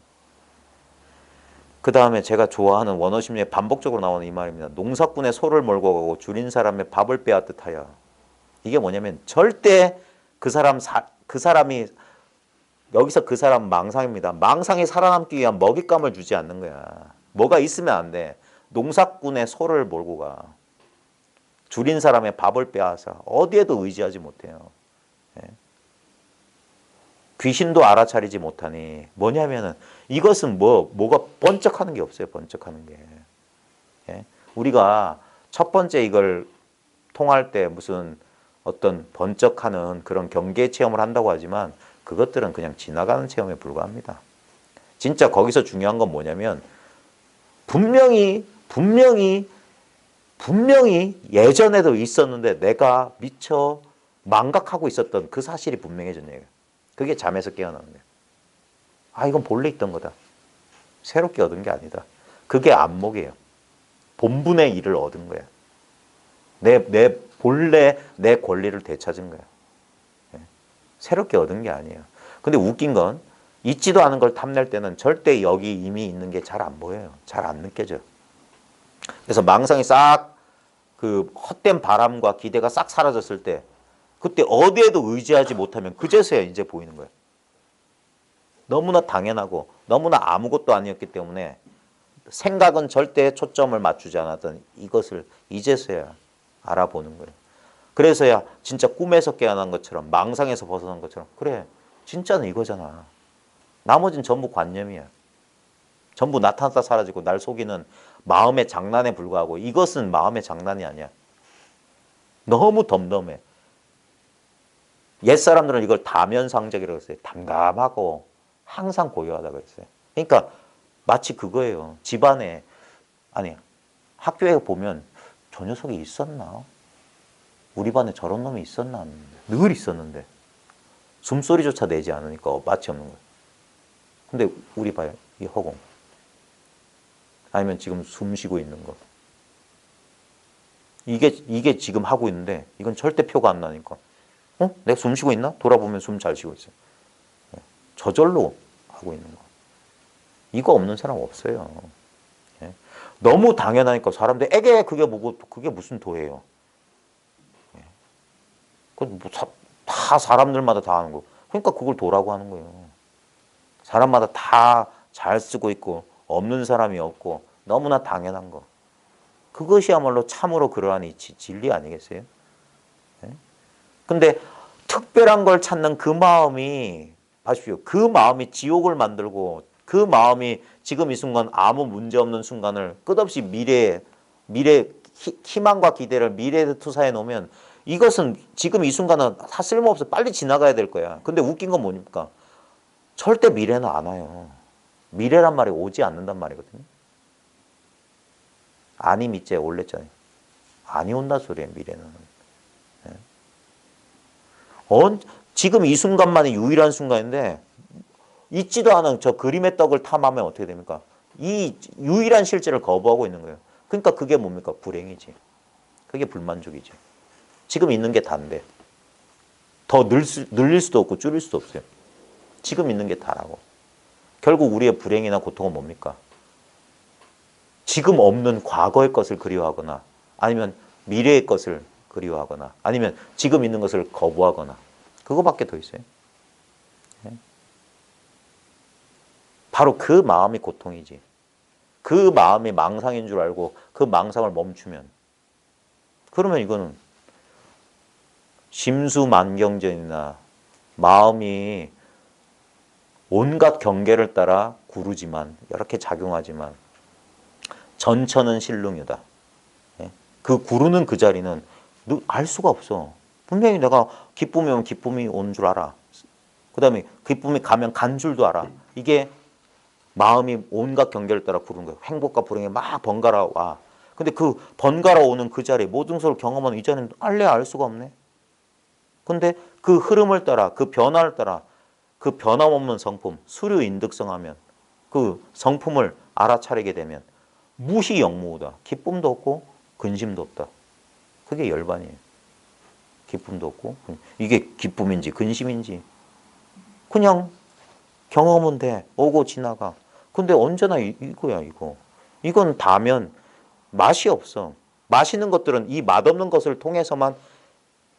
Speaker 1: 그 다음에 제가 좋아하는 원어심리에 반복적으로 나오는 이 말입니다. 농사꾼의 소를 몰고 가고 줄인 사람의 밥을 빼앗듯 하여. 이게 뭐냐면 절대 그 사람이 여기서 그 사람 망상입니다. 망상이 살아남기 위한 먹잇감을 주지 않는 거야. 뭐가 있으면 안 돼. 농사꾼의 소를 몰고 가. 줄인 사람의 밥을 빼앗아. 어디에도 의지하지 못해요. 예? 귀신도 알아차리지 못하니 뭐냐면은 이것은 뭐가 번쩍하는 게 없어요. 번쩍하는 게. 예? 우리가 첫 번째 이걸 통할 때 무슨 어떤 번쩍하는 그런 경계 체험을 한다고 하지만 그것들은 그냥 지나가는 체험에 불과합니다. 진짜 거기서 중요한 건 뭐냐면 분명히 예전에도 있었는데 내가 미처 망각하고 있었던 그 사실이 분명해졌네요. 그게 잠에서 깨어나는 거예요. 아, 이건 본래 있던 거다. 새롭게 얻은 게 아니다. 그게 안목이에요. 본분의 일을 얻은 거야. 본래 내 권리를 되찾은 거야. 새롭게 얻은 게 아니에요. 근데 웃긴 건 있지도 않은 걸 탐낼 때는 절대 여기 이미 있는 게 잘 안 보여요. 잘 안 느껴져. 그래서 망상이 싹 그 헛된 바람과 기대가 싹 사라졌을 때 그때 어디에도 의지하지 못하면 그제서야 이제 보이는 거예요. 너무나 당연하고 너무나 아무것도 아니었기 때문에 생각은 절대 초점을 맞추지 않았던 이것을 이제서야 알아보는 거예요. 그래서야 진짜 꿈에서 깨어난 것처럼 망상에서 벗어난 것처럼 그래 진짜는 이거잖아. 나머지는 전부 관념이야. 전부 나타났다 사라지고 날 속이는 마음의 장난에 불과하고 이것은 마음의 장난이 아니야. 너무 덤덤해. 옛사람들은 이걸 다면상적이라고 했어요. 담담하고 항상 고요하다고 했어요. 그러니까 마치 그거예요. 집안에 아니 학교에 보면 저 녀석이 있었나? 우리 반에 저런 놈이 있었나? 늘 있었는데 숨소리조차 내지 않으니까 마치 없는 거예요. 근데 우리 봐요. 이 허공. 아니면 지금 숨 쉬고 있는 거. 이게 지금 하고 있는데 이건 절대 표가 안 나니까. 내가 숨 쉬고 있나? 돌아보면 숨 잘 쉬고 있어요. 저절로 하고 있는 거. 이거 없는 사람 없어요. 예. 너무 당연하니까 사람들 에게 그게 뭐고 그게 무슨 도예요. 예. 다 사람들마다 다 하는 거. 그러니까 그걸 도라고 하는 거예요. 사람마다 다 잘 쓰고 있고 없는 사람이 없고 너무나 당연한 거. 그것이야말로 참으로 그러한 이 진리 아니겠어요? 예? 근데 특별한 걸 찾는 그 마음이 봐십시오. 그 마음이 지옥을 만들고 그 마음이 지금 이 순간 아무 문제 없는 순간을 끝없이 미래 희망과 기대를 미래에 투사해 놓으면 이것은 지금 이 순간은 다 쓸모없어. 빨리 지나가야 될 거야. 근데 웃긴 건 뭡니까? 절대 미래는 안 와요. 미래란 말이 오지 않는단 말이거든요. 아니 밑에 올렸잖아요. 아니 온다 소리예요. 미래는. 예. 지금 이 순간만이 유일한 순간인데 있지도 않은 저 그림의 떡을 탐하면 어떻게 됩니까? 이 유일한 실제를 거부하고 있는 거예요. 그러니까 그게 뭡니까? 불행이지. 그게 불만족이지. 지금 있는 게 다인데 더 늘릴 수도 없고 줄일 수도 없어요. 지금 있는 게 다라고. 결국 우리의 불행이나 고통은 뭡니까? 지금 없는 과거의 것을 그리워하거나 아니면 미래의 것을 그리워하거나 아니면 지금 있는 것을 거부하거나 그거밖에 더 있어요. 바로 그 마음이 고통이지. 그 마음이 망상인 줄 알고 그 망상을 멈추면 그러면 이거는 심수만경전이나 마음이 온갖 경계를 따라 구르지만 이렇게 작용하지만 전처는 실lum이다. 그 구르는 그 자리는 알 수가 없어. 분명히 내가 기쁨이 오면 기쁨이 온 줄 알아. 그 다음에 기쁨이 가면 간 줄도 알아. 이게 마음이 온갖 경계를 따라 구르는 거야. 행복과 불행이 막 번갈아 와. 근데 그 번갈아 오는 그 자리, 모든 것을 경험하는 이 자리는 알래야 알 수가 없네. 근데 그 흐름을 따라, 그 변화를 따라, 그 변함없는 성품, 수류인득성하면 그 성품을 알아차리게 되면 무시 영무다. 기쁨도 없고 근심도 없다. 그게 열반이에요. 기쁨도 없고 이게 기쁨인지 근심인지 그냥 경험은 돼. 오고 지나가. 근데 언제나 이거야 이거. 이건 다면 맛이 없어. 맛있는 것들은 이 맛없는 것을 통해서만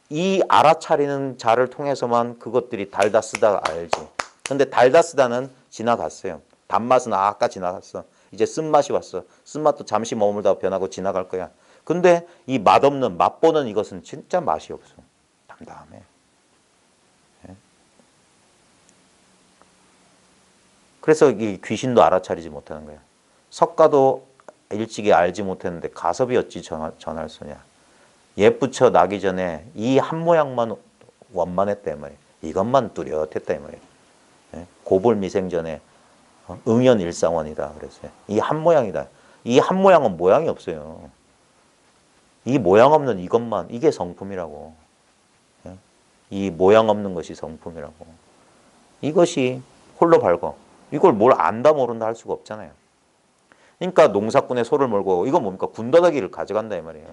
Speaker 1: 이 알아차리는 자를 통해서만 그것들이 달다 쓰다 알지. 근데 달다 쓰다는 지나갔어요. 단맛은 아까 지나갔어. 이제 쓴맛이 왔어. 쓴맛도 잠시 머물다 변하고 지나갈 거야. 근데 이 맛없는 맛보는 이것은 진짜 맛이 없어. 담담해. 그래서 이 귀신도 알아차리지 못하는 거야. 석가도 일찍이 알지 못했는데 가섭이 어찌 전할 소냐. 옛부처 나기 전에 이 한 모양만 원만했다 말이에요. 이것만 뚜렷했다 말이에요. 고불미생전에 응연일상원이다 그랬어요. 이 한 모양이다. 이 한 모양은 모양이 없어요. 이 모양 없는 이것만 이게 성품이라고. 이 모양 없는 것이 성품이라고. 이것이 홀로 밝어. 이걸 뭘 안다 모른다 할 수가 없잖아요. 그러니까 농사꾼의 소를 몰고 이건 뭡니까? 군더더기를 가져간다 이 말이에요.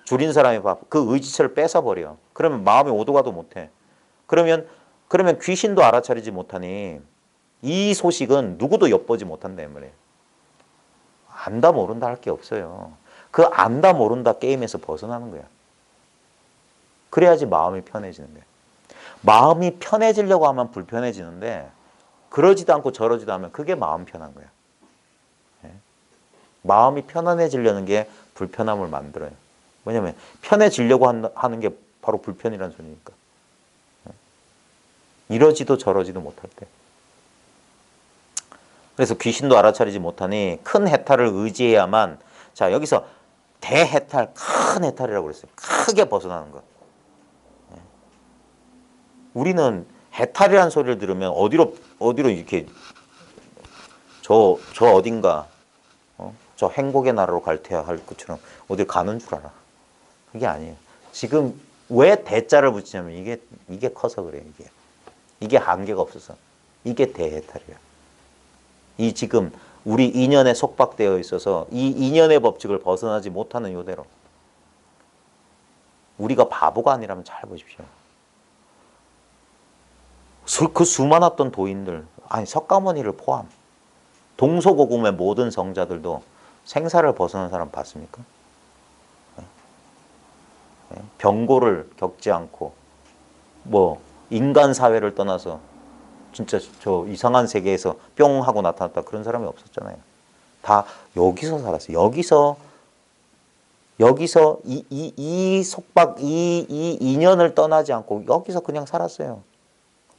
Speaker 1: 줄인 사람이 그 의지처를 뺏어버려. 그러면 마음이 오도 가도 못해. 그러면 귀신도 알아차리지 못하니 이 소식은 누구도 엿보지 못한다 이 말이에요. 안다 모른다 할 게 없어요. 그 안다 모른다 게임에서 벗어나는 거야. 그래야지 마음이 편해지는 거야. 마음이 편해지려고 하면 불편해지는데 그러지도 않고 저러지도 않으면 그게 마음 편한 거야. 예? 마음이 편안해지려는 게 불편함을 만들어요. 왜냐면 편해지려고 하는 게 바로 불편이라는 소리니까. 예? 이러지도 저러지도 못할 때. 그래서 귀신도 알아차리지 못하니 큰 해탈을 의지해야만, 자 여기서 대해탈, 큰 해탈이라고 그랬어요. 크게 벗어나는 것. 예. 우리는 해탈이라는 소리를 들으면 어디로 이렇게 저 어딘가 저 행복의 나라로 갈 테야 할 것처럼 어딜 가는 줄 알아. 그게 아니에요. 지금 왜 대자를 붙이냐면 이게 커서 그래요. 이게 한계가 없어서. 이게 대해탈이야. 이 지금 우리 인연에 속박되어 있어서 이 인연의 법칙을 벗어나지 못하는 요대로. 우리가 바보가 아니라면 잘 보십시오. 그 수많았던 도인들, 아니 석가모니를 포함, 동서고금의 모든 성자들도 생사를 벗어난 사람 봤습니까? 병고를 겪지 않고 뭐 인간 사회를 떠나서 진짜 저 이상한 세계에서 뿅 하고 나타났다 그런 사람이 없었잖아요. 다 여기서 살았어요. 여기서 이 속박 이 인연을 떠나지 않고 여기서 그냥 살았어요.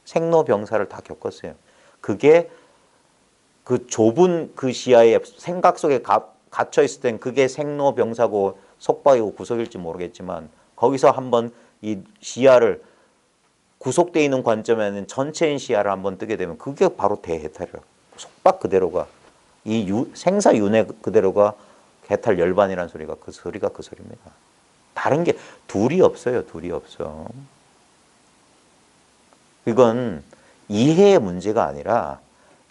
Speaker 1: 생로병사를 다 겪었어요. 그게 그 좁은 그 시야에 생각 속에 갇혀 있을 땐 그게 생로병사고 속박이고 구속일지 모르겠지만 거기서 한번 이 시야를 구속되어 있는 관점에는 전체인 시야를 한번 뜨게 되면 그게 바로 대해탈이라고. 속박 그대로가 이 생사윤회 그대로가 해탈 열반이라는 소리가 그 소리입니다. 다른 게 둘이 없어요. 둘이 없어. 이건 이해의 문제가 아니라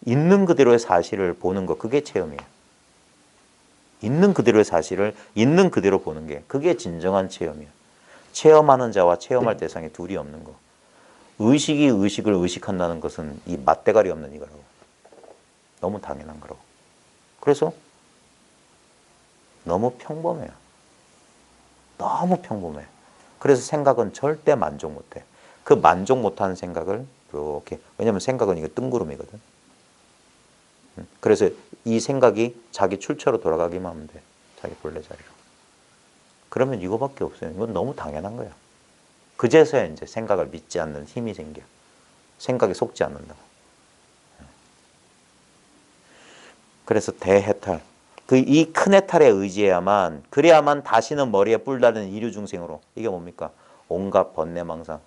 Speaker 1: 있는 그대로의 사실을 보는 거, 그게 체험이에요. 있는 그대로의 사실을 있는 그대로 보는 게 그게 진정한 체험이에요. 체험하는 자와 체험할 대상이 둘이 없는 거. 의식이 의식을 의식한다는 것은 이 맞대가리 없는 이거라고. 너무 당연한 거라고. 그래서 너무 평범해요. 너무 평범해. 그래서 생각은 절대 만족 못해. 그 만족 못하는 생각을 이렇게, 왜냐면 생각은 이거 뜬구름이거든. 그래서 이 생각이 자기 출처로 돌아가기만 하면 돼. 자기 본래 자리로. 그러면 이거밖에 없어요. 이건 너무 당연한 거야. 그제서야 이제 생각을 믿지 않는 힘이 생겨. 생각에 속지 않는다. 그래서 대해탈. 이 큰 해탈에 의지해야만, 그래야만 다시는 머리에 뿔 달는 이류 중생으로. 이게 뭡니까? 온갖 번뇌 망상.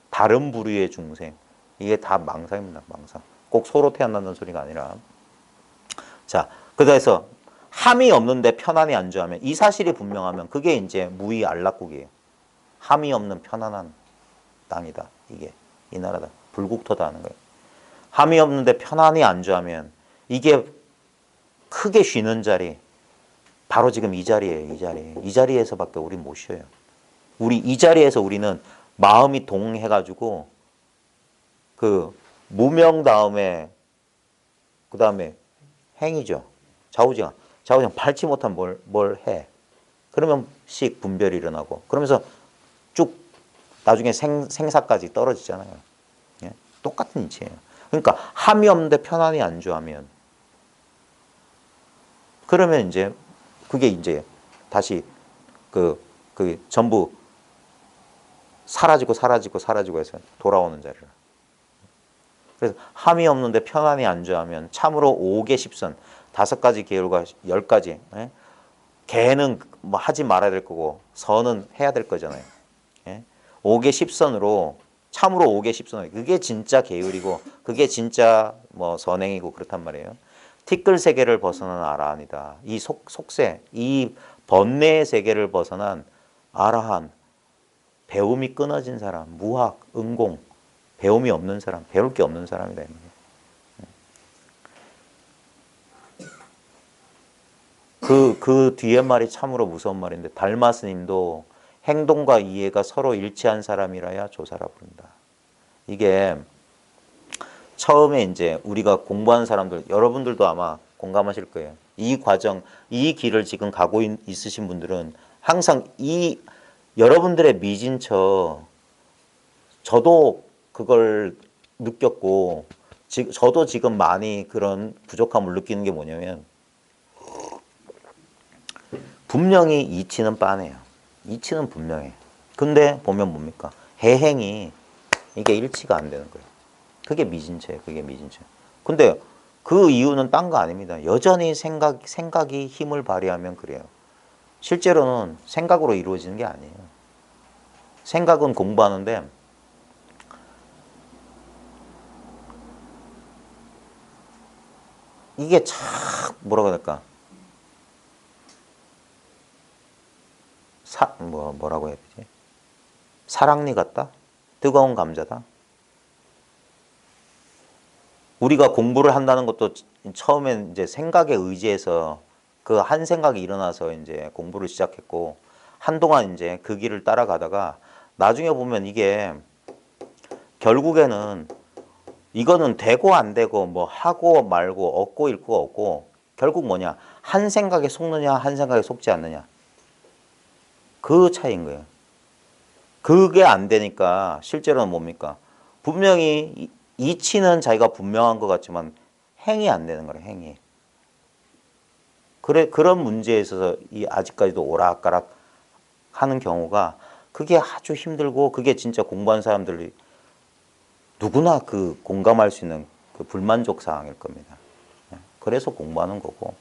Speaker 1: 다른 부류의 중생. 이게 다 망상입니다. 망상. 꼭 서로 태어난다는 소리가 아니라. 자, 그래서 함이 없는데 편안히 안주하면, 이 사실이 분명하면 그게 이제 무의 안락국이에요. 함이 없는 편안한 땅이다. 이게 이 나라다. 불국토다 하는 거예요. 함이 없는데 편안히 안주하면 이게 크게 쉬는 자리, 바로 지금 이 자리예요. 이 자리에서밖에 우리 못 쉬어요. 우리 이 자리에서 우리는 마음이 동해가지고 그 무명 다음에 그 다음에 행이죠. 좌우지간 밟지 못하면 뭘 해. 그러면 식 분별이 일어나고 그러면서 쭉 나중에 생사까지 떨어지잖아요. 예? 똑같은 이치예요. 그러니까 함이 없는데 편안히 안주하면 그러면 이제 그게 이제 다시 그 전부 사라지고 해서 돌아오는 자리라. 그래서 함이 없는데 편안히 안주하면 참으로 5개 10선 5가지 계율과 10가지. 예? 개는 뭐 하지 말아야 될 거고 선은 해야 될 거잖아요. 예? 5개 10선으로 참으로 5개 10선 그게 진짜 계율이고 그게 진짜 뭐 선행이고 그렇단 말이에요. 티끌 세계를 벗어난 아라한이다. 이 속세, 이 번뇌의 세계를 벗어난 아라한, 배움이 끊어진 사람, 무학, 은공, 배움이 없는 사람, 배울 게 없는 사람이다. 그 뒤에 말이 참으로 무서운 말인데 달마 스님도 행동과 이해가 서로 일치한 사람이라야 조사라 부른다. 이게 처음에 이제 우리가 공부하는 사람들, 여러분들도 아마 공감하실 거예요. 이 과정, 이 길을 지금 가고 있으신 분들은 항상 이 여러분들의 미진처, 저도 그걸 느꼈고, 저도 지금 많이 그런 부족함을 느끼는 게 뭐냐면, 분명히 이치는 빤해요. 이치는 분명해. 근데 보면 뭡니까? 해행이 이게 일치가 안 되는 거예요. 그게 미진체예요. 그게 미진체. 근데 그 이유는 딴 거 아닙니다. 여전히 생각이 힘을 발휘하면 그래요. 실제로는 생각으로 이루어지는 게 아니에요. 생각은 공부하는데 이게 참 뭐라고 해야 될까? 뭐라고 해야 되지? 사랑니 같다? 뜨거운 감자다? 우리가 공부를 한다는 것도 처음엔 이제 생각에 의지해서 그 한 생각이 일어나서 이제 공부를 시작했고 한동안 이제 그 길을 따라가다가 나중에 보면 이게 결국에는 이거는 되고 안 되고 뭐 하고 말고 얻고 잃고 없고 결국 뭐냐 한 생각에 속느냐 한 생각에 속지 않느냐 그 차이인 거예요. 그게 안 되니까 실제로는 뭡니까? 분명히 이치는 자기가 분명한 것 같지만 행이 안 되는 거예요. 행이. 그런 문제에 있어서 이 아직까지도 오락가락 하는 경우가 그게 아주 힘들고 그게 진짜 공부한 사람들이 누구나 그 공감할 수 있는 그 불만족 사항일 겁니다. 그래서 공부하는 거고.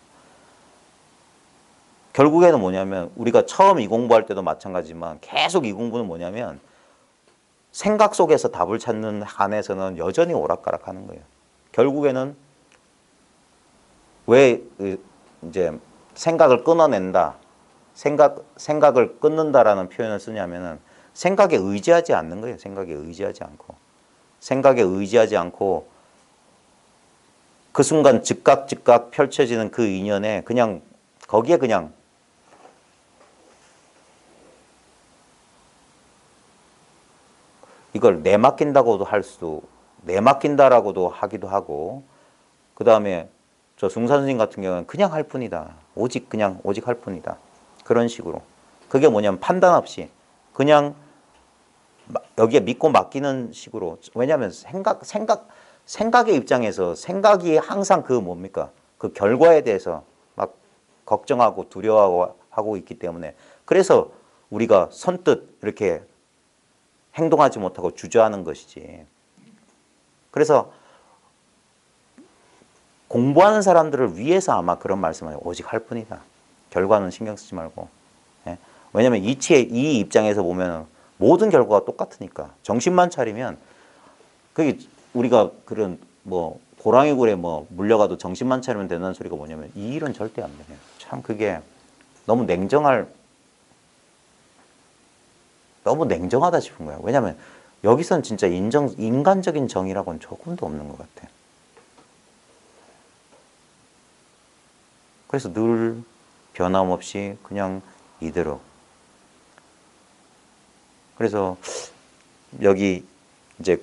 Speaker 1: 결국에는 뭐냐면 우리가 처음 이 공부할 때도 마찬가지지만 계속 이 공부는 뭐냐면 생각 속에서 답을 찾는 한에서는 여전히 오락가락 하는 거예요. 결국에는 왜 이제 생각을 끊어낸다, 생각을 끊는다라는 표현을 쓰냐면은 생각에 의지하지 않는 거예요. 생각에 의지하지 않고 그 순간 즉각 펼쳐지는 그 인연에 그냥 거기에 그냥 이걸 내맡긴다고도 할 수도 내맡긴다라고도 하기도 하고 그 다음에 저 중산 스님 같은 경우는 그냥 할 뿐이다. 오직 할 뿐이다. 그런 식으로. 그게 뭐냐면 판단 없이 그냥 여기에 믿고 맡기는 식으로. 왜냐하면 생각의 입장에서 생각이 항상 그 뭡니까? 그 결과에 대해서 막 걱정하고 두려워하고 있기 때문에 그래서 우리가 선뜻 이렇게 행동하지 못하고 주저하는 것이지. 그래서 공부하는 사람들을 위해서 아마 그런 말씀을 해요. 오직 할 뿐이다. 결과는 신경 쓰지 말고. 예? 왜냐하면 이 입장에서 보면 모든 결과가 똑같으니까. 정신만 차리면 그게 우리가 그런 뭐 고랑이 굴에 뭐 물려가도 정신만 차리면 된다는 소리가 뭐냐면 이 일은 절대 안 돼요. 참 그게 너무 냉정하다 싶은 거예요. 왜냐하면 여기서는 진짜 인간적인 정의라고는 조금도 없는 것 같아요. 그래서 늘 변함없이 그냥 이대로. 그래서 여기 이제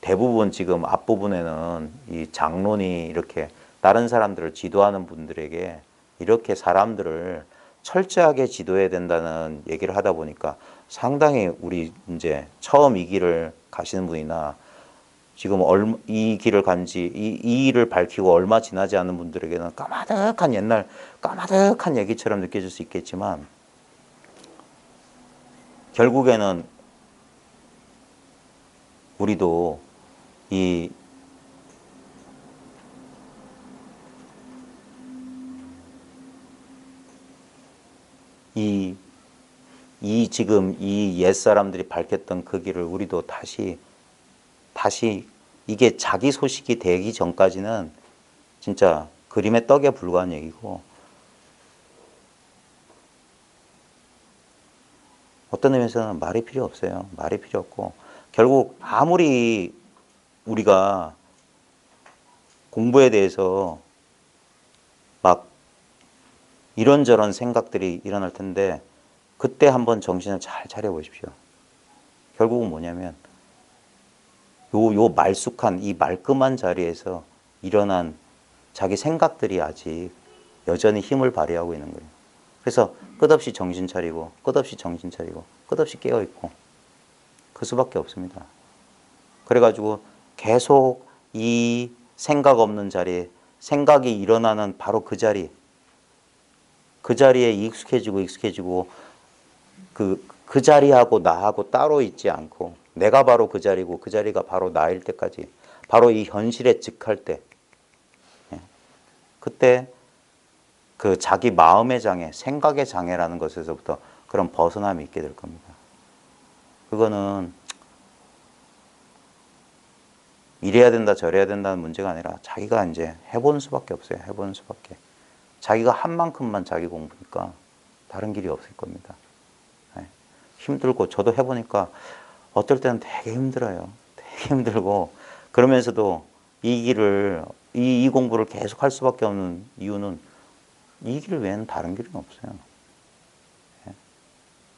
Speaker 1: 대부분 지금 앞부분에는 이 장론이 이렇게 다른 사람들을 지도하는 분들에게 이렇게 사람들을 철저하게 지도해야 된다는 얘기를 하다 보니까 상당히 우리 이제 처음 이 길을 가시는 분이나 지금 이 길을 이 일을 밝히고 얼마 지나지 않은 분들에게는 까마득한 얘기처럼 느껴질 수 있겠지만 결국에는 우리도 지금 이 옛사람들이 밝혔던 그 길을 우리도 다시 이게 자기 소식이 되기 전까지는 진짜 그림의 떡에 불과한 얘기고 어떤 의미에서는 말이 필요 없어요. 말이 필요 없고 결국 아무리 우리가 공부에 대해서 막 이런저런 생각들이 일어날 텐데 그때 한번 정신을 잘 차려보십시오. 결국은 뭐냐면 요 말쑥한 이 말끔한 자리에서 일어난 자기 생각들이 아직 여전히 힘을 발휘하고 있는 거예요. 그래서 끝없이 정신 차리고 끝없이 정신 차리고 끝없이 깨어 있고 그 수밖에 없습니다. 그래가지고 계속 이 생각 없는 자리에 생각이 일어나는 바로 그 자리에 익숙해지고 그 자리하고 나하고 따로 있지 않고 내가 바로 그 자리고 그 자리가 바로 나일 때까지 바로 이 현실에 직할 때 그때 그 자기 마음의 장애, 생각의 장애라는 것에서부터 그런 벗어남이 있게 될 겁니다. 그거는 이래야 된다 저래야 된다는 문제가 아니라 자기가 이제 해보는 수밖에 없어요. 해보는 수밖에. 자기가 한 만큼만 자기 공부니까 다른 길이 없을 겁니다. 힘들고 저도 해보니까 어떨 때는 되게 힘들어요. 되게 힘들고 그러면서도 이 길을 이 공부를 계속 할 수밖에 없는 이유는 이 길 외에는 다른 길은 없어요.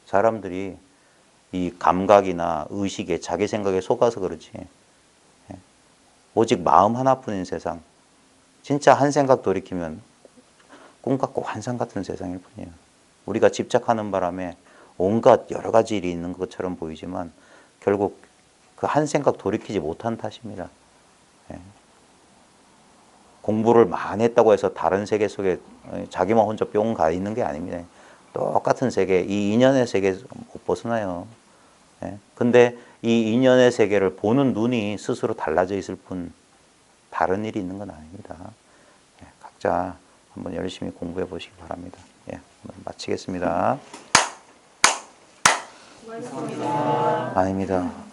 Speaker 1: 사람들이 이 감각이나 의식에 자기 생각에 속아서 그렇지 오직 마음 하나뿐인 세상 진짜 한 생각 돌이키면 꿈 같고 환상 같은 세상일 뿐이에요. 우리가 집착하는 바람에 온갖 여러 가지 일이 있는 것처럼 보이지만 결국 그 한 생각 돌이키지 못한 탓입니다. 공부를 많이 했다고 해서 다른 세계 속에 자기만 혼자 뿅 가 있는 게 아닙니다. 똑같은 세계, 이 인연의 세계에서 못 벗어나요. 근데 이 인연의 세계를 보는 눈이 스스로 달라져 있을 뿐 다른 일이 있는 건 아닙니다. 각자 한번 열심히 공부해 보시기 바랍니다. 마치겠습니다.
Speaker 3: 고맙습니다.
Speaker 1: 아닙니다.